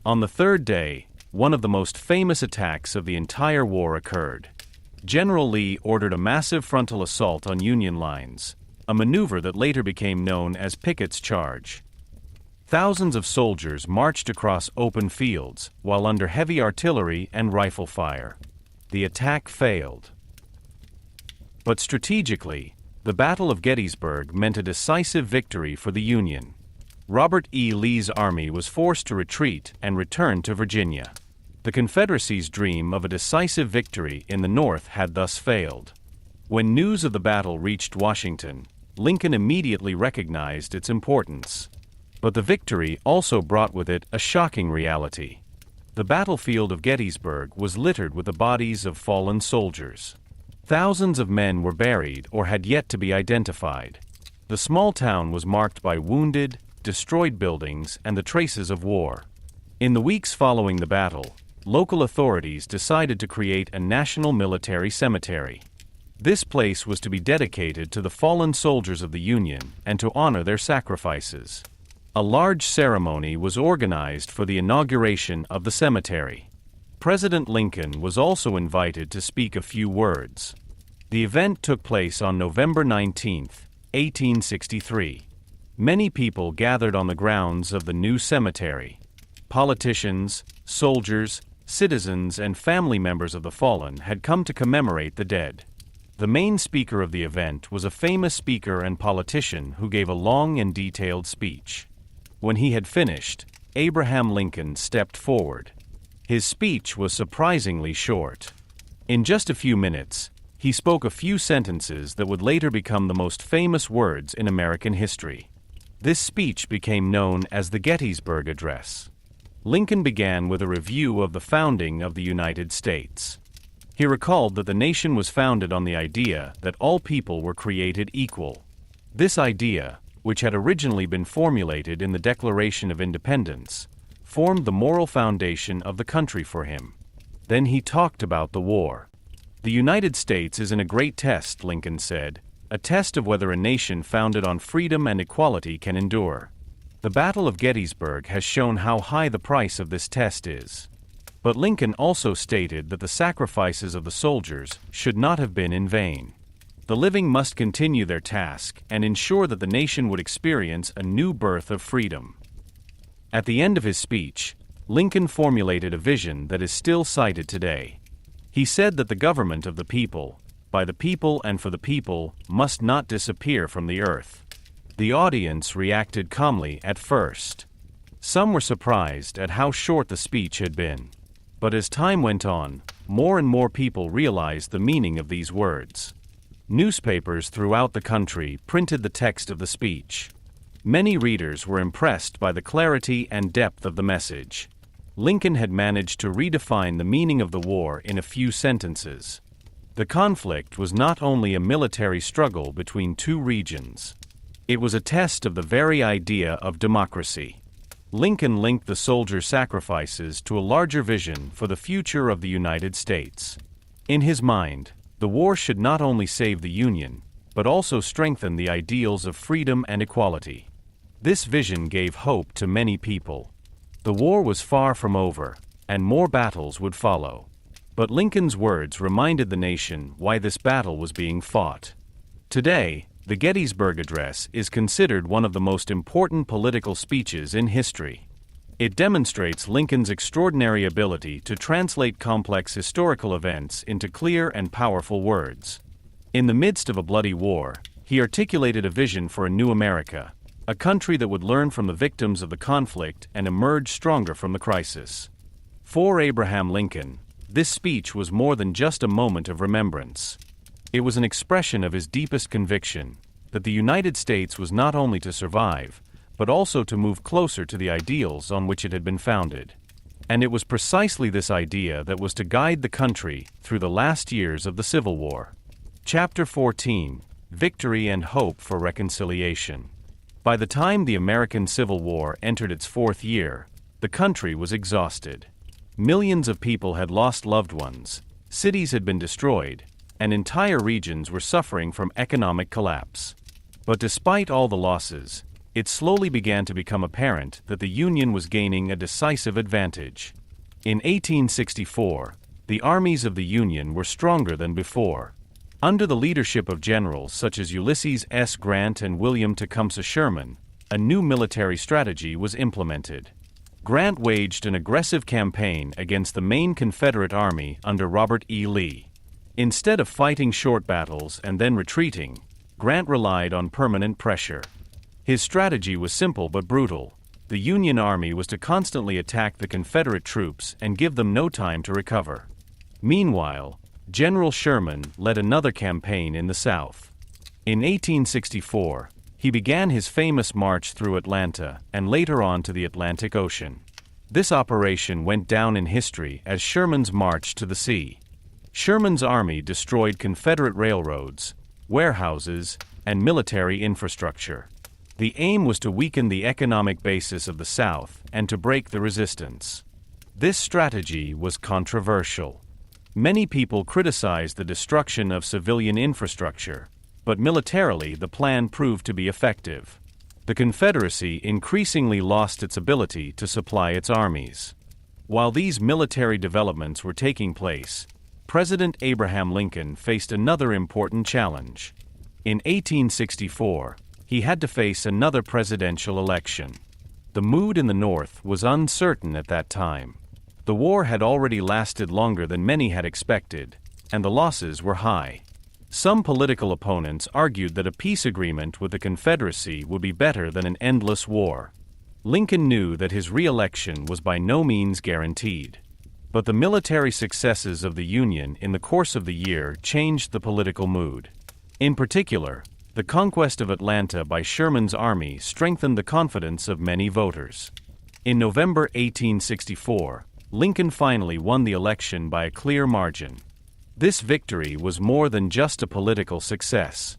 On the third day, one of the most famous attacks of the entire war occurred. General Lee ordered a massive frontal assault on Union lines, a maneuver that later became known as Pickett's Charge. Thousands of soldiers marched across open fields while under heavy artillery and rifle fire. The attack failed. But strategically, the Battle of Gettysburg meant a decisive victory for the Union. Robert E. Lee's army was forced to retreat and return to Virginia. The Confederacy's dream of a decisive victory in the North had thus failed. When news of the battle reached Washington, Lincoln immediately recognized its importance. But the victory also brought with it a shocking reality. The battlefield of Gettysburg was littered with the bodies of fallen soldiers. Thousands of men were buried or had yet to be identified. The small town was marked by wounded, destroyed buildings, and the traces of war. In the weeks following the battle, local authorities decided to create a national military cemetery. This place was to be dedicated to the fallen soldiers of the Union and to honor their sacrifices. A large ceremony was organized for the inauguration of the cemetery. President Lincoln was also invited to speak a few words. The event took place on November 19, 1863. Many people gathered on the grounds of the new cemetery. Politicians, soldiers, citizens, and family members of the fallen had come to commemorate the dead. The main speaker of the event was a famous speaker and politician who gave a long and detailed speech. When he had finished, Abraham Lincoln stepped forward. His speech was surprisingly short. In just a few minutes, he spoke a few sentences that would later become the most famous words in American history. This speech became known as the Gettysburg Address. Lincoln began with a review of the founding of the United States. He recalled that the nation was founded on the idea that all people were created equal. This idea, which had originally been formulated in the Declaration of Independence, formed the moral foundation of the country for him. Then he talked about the war. The United States is in a great test, Lincoln said, a test of whether a nation founded on freedom and equality can endure. The Battle of Gettysburg has shown how high the price of this test is. But Lincoln also stated that the sacrifices of the soldiers should not have been in vain. The living must continue their task and ensure that the nation would experience a new birth of freedom. At the end of his speech, Lincoln formulated a vision that is still cited today. He said that the government of the people, by the people and for the people, must not disappear from the earth. The audience reacted calmly at first. Some were surprised at how short the speech had been. But as time went on, more and more people realized the meaning of these words. Newspapers throughout the country printed the text of the speech. Many readers were impressed by the clarity and depth of the message. Lincoln had managed to redefine the meaning of the war in a few sentences. The conflict was not only a military struggle between two regions. It was a test of the very idea of democracy. Lincoln linked the soldier sacrifices to a larger vision for the future of the United States. In his mind, the war should not only save the Union, but also strengthen the ideals of freedom and equality. This vision gave hope to many people. The war was far from over, and more battles would follow. But Lincoln's words reminded the nation why this battle was being fought. Today, the Gettysburg Address is considered one of the most important political speeches in history. It demonstrates Lincoln's extraordinary ability to translate complex historical events into clear and powerful words. In the midst of a bloody war, he articulated a vision for a new America, a country that would learn from the victims of the conflict and emerge stronger from the crisis. For Abraham Lincoln, this speech was more than just a moment of remembrance. It was an expression of his deepest conviction that the United States was not only to survive, but also to move closer to the ideals on which it had been founded. And it was precisely this idea that was to guide the country through the last years of the Civil War. Chapter 14: Victory and Hope for Reconciliation. By the time the American Civil War entered its fourth year, the country was exhausted. Millions of people had lost loved ones, cities had been destroyed, and entire regions were suffering from economic collapse. But despite all the losses, it slowly began to become apparent that the Union was gaining a decisive advantage. In 1864, the armies of the Union were stronger than before. Under the leadership of generals such as Ulysses S. Grant and William Tecumseh Sherman, a new military strategy was implemented. Grant waged an aggressive campaign against the main Confederate army under Robert E. Lee. Instead of fighting short battles and then retreating, Grant relied on permanent pressure. His strategy was simple but brutal. The Union Army was to constantly attack the Confederate troops and give them no time to recover. Meanwhile, General Sherman led another campaign in the South. In 1864, he began his famous march through Atlanta and later on to the Atlantic Ocean. This operation went down in history as Sherman's March to the Sea. Sherman's army destroyed Confederate railroads, warehouses, and military infrastructure. The aim was to weaken the economic basis of the South and to break the resistance. This strategy was controversial. Many people criticized the destruction of civilian infrastructure, but militarily the plan proved to be effective. The Confederacy increasingly lost its ability to supply its armies. While these military developments were taking place, President Abraham Lincoln faced another important challenge. In 1864, he had to face another presidential election. The mood in the North was uncertain at that time. The war had already lasted longer than many had expected, and the losses were high. Some political opponents argued that a peace agreement with the Confederacy would be better than an endless war. Lincoln knew that his re-election was by no means guaranteed. But the military successes of the Union in the course of the year changed the political mood. In particular, the conquest of Atlanta by Sherman's army strengthened the confidence of many voters. In November 1864, Lincoln finally won the election by a clear margin. This victory was more than just a political success.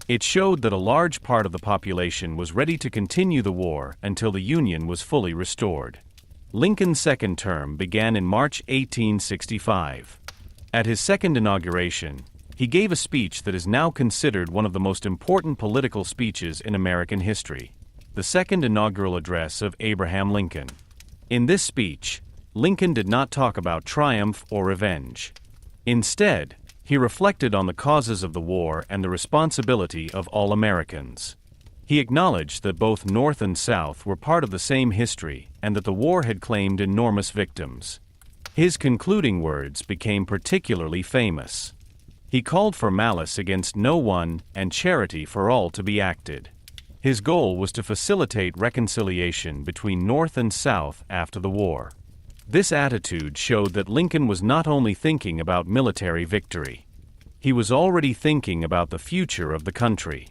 It showed that a large part of the population was ready to continue the war until the Union was fully restored. Lincoln's second term began in March 1865. At his second inauguration, he gave a speech that is now considered one of the most important political speeches in American history, the second inaugural address of Abraham Lincoln. In this speech, Lincoln did not talk about triumph or revenge. Instead, he reflected on the causes of the war and the responsibility of all Americans. He acknowledged that both North and South were part of the same history and that the war had claimed enormous victims. His concluding words became particularly famous. He called for malice against no one and charity for all to be acted. His goal was to facilitate reconciliation between North and South after the war. This attitude showed that Lincoln was not only thinking about military victory. He was already thinking about the future of the country.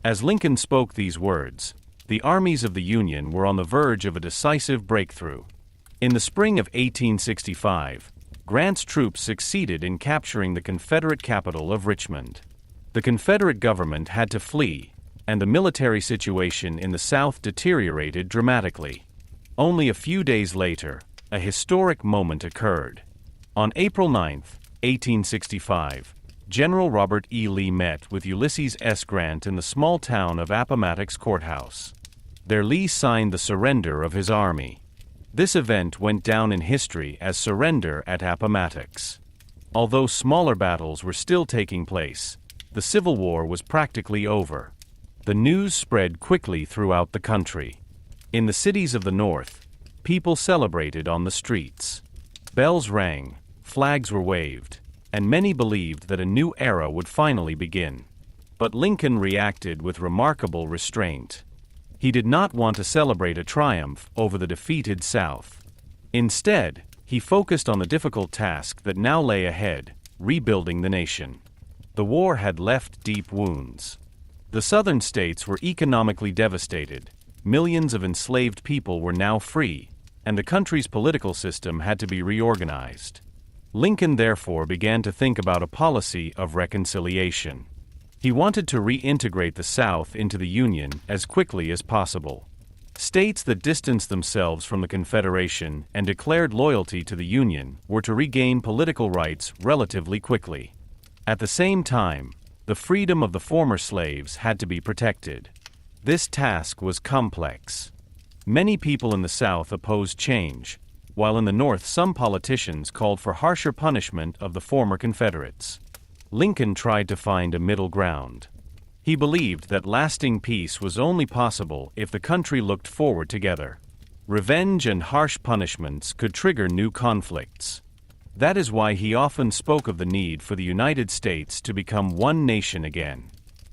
As Lincoln spoke these words, the armies of the Union were on the verge of a decisive breakthrough. In the spring of 1865, Grant's troops succeeded in capturing the Confederate capital of Richmond. The Confederate government had to flee, and the military situation in the South deteriorated dramatically. Only a few days later, a historic moment occurred. On April 9, 1865, General Robert E. Lee met with Ulysses S. Grant in the small town of Appomattox Courthouse. There Lee signed the surrender of his army. This event went down in history as Surrender at Appomattox. Although smaller battles were still taking place, the Civil War was practically over. The news spread quickly throughout the country. In the cities of the North, people celebrated on the streets. Bells rang, flags were waved, and many believed that a new era would finally begin. But Lincoln reacted with remarkable restraint. He did not want to celebrate a triumph over the defeated South. Instead, he focused on the difficult task that now lay ahead, rebuilding the nation. The war had left deep wounds. The Southern states were economically devastated, millions of enslaved people were now free, and the country's political system had to be reorganized. Lincoln therefore began to think about a policy of reconciliation. He wanted to reintegrate the South into the Union as quickly as possible. States that distanced themselves from the Confederation and declared loyalty to the Union were to regain political rights relatively quickly. At the same time, the freedom of the former slaves had to be protected. This task was complex. Many people in the South opposed change, while in the North some politicians called for harsher punishment of the former Confederates. Lincoln tried to find a middle ground. He believed that lasting peace was only possible if the country looked forward together. Revenge and harsh punishments could trigger new conflicts. That is why he often spoke of the need for the United States to become one nation again.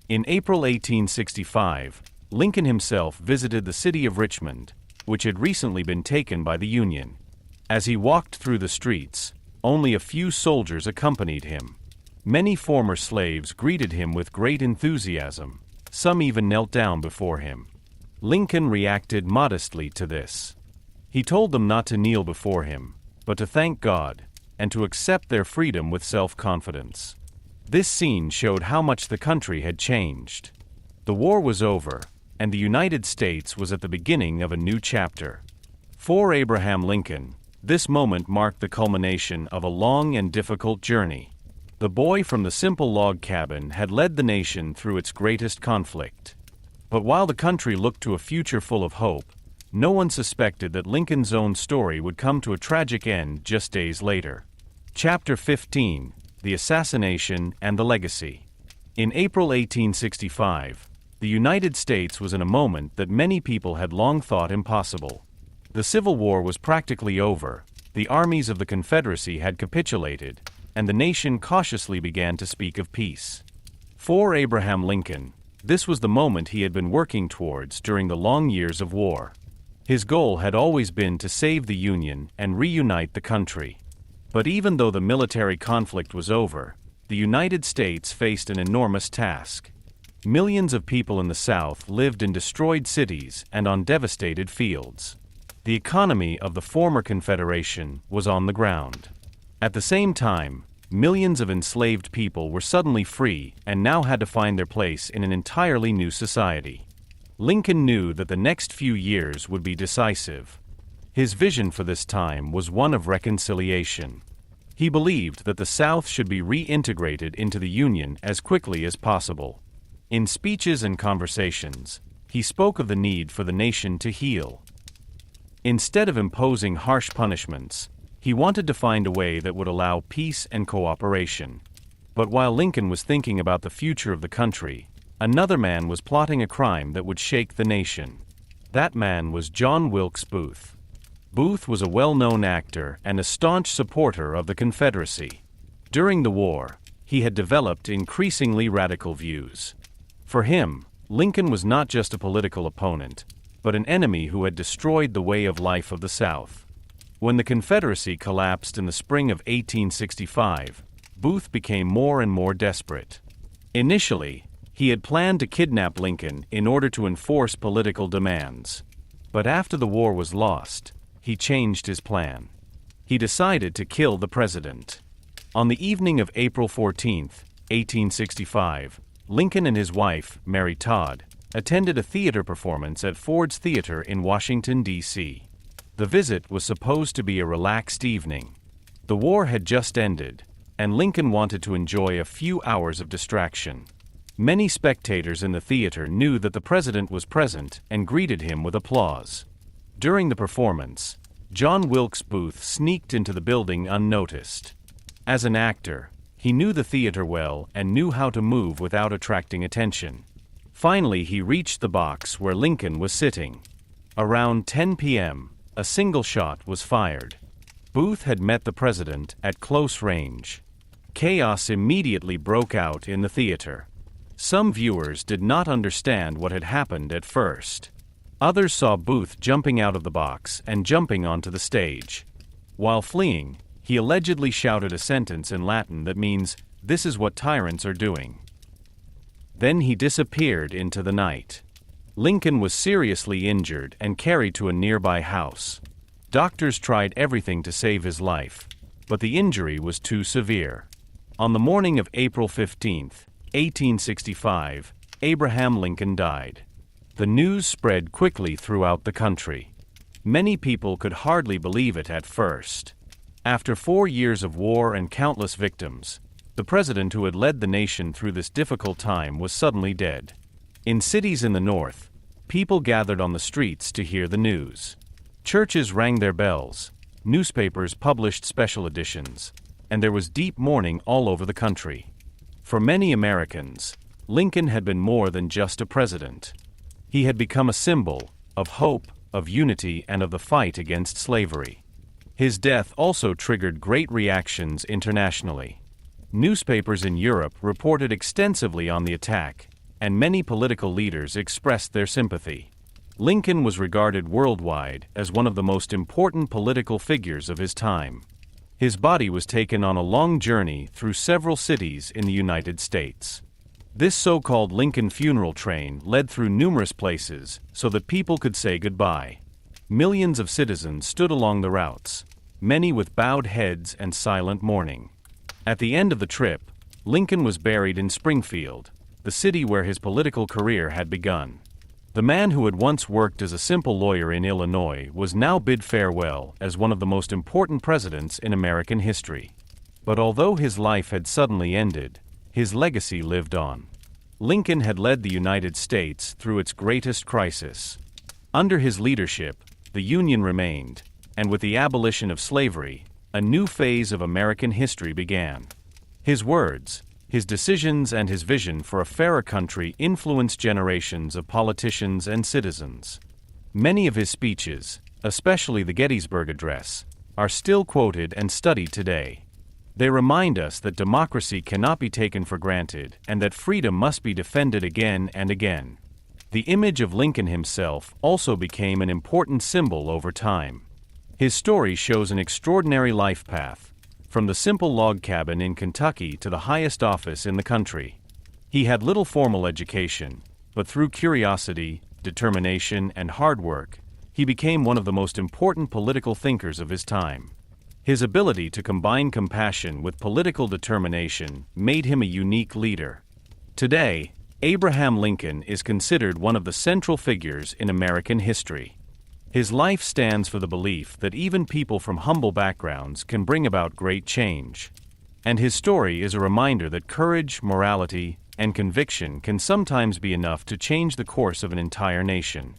In April 1865, Lincoln himself visited the city of Richmond, which had recently been taken by the Union. As he walked through the streets, only a few soldiers accompanied him. Many former slaves greeted him with great enthusiasm. Some even knelt down before him. Lincoln reacted modestly to this. He told them not to kneel before him, but to thank God, and to accept their freedom with self-confidence. This scene showed how much the country had changed. The war was over, and the United States was at the beginning of a new chapter. For Abraham Lincoln, this moment marked the culmination of a long and difficult journey. The boy from the simple log cabin had led the nation through its greatest conflict. But while the country looked to a future full of hope, no one suspected that Lincoln's own story would come to a tragic end just days later. Chapter 15: The Assassination and the Legacy. In April 1865, the United States was in a moment that many people had long thought impossible. The Civil War was practically over, the armies of the Confederacy had capitulated, and the nation cautiously began to speak of peace. For Abraham Lincoln, this was the moment he had been working towards during the long years of war. His goal had always been to save the Union and reunite the country. But even though the military conflict was over, the United States faced an enormous task. Millions of people in the South lived in destroyed cities and on devastated fields. The economy of the former Confederation was on the ground. At the same time, millions of enslaved people were suddenly free and now had to find their place in an entirely new society. Lincoln knew that the next few years would be decisive. His vision for this time was one of reconciliation. He believed that the South should be reintegrated into the Union as quickly as possible. In speeches and conversations, he spoke of the need for the nation to heal. Instead of imposing harsh punishments, he wanted to find a way that would allow peace and cooperation. But while Lincoln was thinking about the future of the country, another man was plotting a crime that would shake the nation. That man was John Wilkes Booth. Booth was a well-known actor and a staunch supporter of the Confederacy. During the war, he had developed increasingly radical views. For him, Lincoln was not just a political opponent, but an enemy who had destroyed the way of life of the South. When the Confederacy collapsed in the spring of 1865, Booth became more and more desperate. Initially, he had planned to kidnap Lincoln in order to enforce political demands. But after the war was lost, he changed his plan. He decided to kill the president. On the evening of April 14, 1865, Lincoln and his wife, Mary Todd, attended a theater performance at Ford's Theater in Washington, D.C. The visit was supposed to be a relaxed evening. The war had just ended, and Lincoln wanted to enjoy a few hours of distraction. Many spectators in the theater knew that the president was present and greeted him with applause. During the performance, John Wilkes Booth sneaked into the building unnoticed. As an actor, he knew the theater well and knew how to move without attracting attention. Finally, he reached the box where Lincoln was sitting. Around 10 p.m., a single shot was fired. Booth had met the president at close range. Chaos immediately broke out in the theater. Some viewers did not understand what had happened at first. Others saw Booth jumping out of the box and jumping onto the stage. While fleeing, he allegedly shouted a sentence in Latin that means, "This is what tyrants are doing." Then he disappeared into the night. Lincoln was seriously injured and carried to a nearby house. Doctors tried everything to save his life, but the injury was too severe. On the morning of April 15, 1865, Abraham Lincoln died. The news spread quickly throughout the country. Many people could hardly believe it at first. After 4 years of war and countless victims, the president who had led the nation through this difficult time was suddenly dead. In cities in the North, people gathered on the streets to hear the news. Churches rang their bells, newspapers published special editions, and there was deep mourning all over the country. For many Americans, Lincoln had been more than just a president. He had become a symbol of hope, of unity, and of the fight against slavery. His death also triggered great reactions internationally. Newspapers in Europe reported extensively on the attack, and many political leaders expressed their sympathy. Lincoln was regarded worldwide as one of the most important political figures of his time. His body was taken on a long journey through several cities in the United States. This so-called Lincoln funeral train led through numerous places so that people could say goodbye. Millions of citizens stood along the routes, many with bowed heads and silent mourning. At the end of the trip, Lincoln was buried in Springfield, the city where his political career had begun. The man who had once worked as a simple lawyer in Illinois was now bid farewell as one of the most important presidents in American history. But although his life had suddenly ended, his legacy lived on. Lincoln had led the United States through its greatest crisis. Under his leadership, the Union remained, and with the abolition of slavery, a new phase of American history began. His words, his decisions, and his vision for a fairer country influenced generations of politicians and citizens. Many of his speeches, especially the Gettysburg Address, are still quoted and studied today. They remind us that democracy cannot be taken for granted and that freedom must be defended again and again. The image of Lincoln himself also became an important symbol over time. His story shows an extraordinary life path, from the simple log cabin in Kentucky to the highest office in the country. He had little formal education, but through curiosity, determination, and hard work, he became one of the most important political thinkers of his time. His ability to combine compassion with political determination made him a unique leader. Today, Abraham Lincoln is considered one of the central figures in American history. His life stands for the belief that even people from humble backgrounds can bring about great change. And his story is a reminder that courage, morality, and conviction can sometimes be enough to change the course of an entire nation.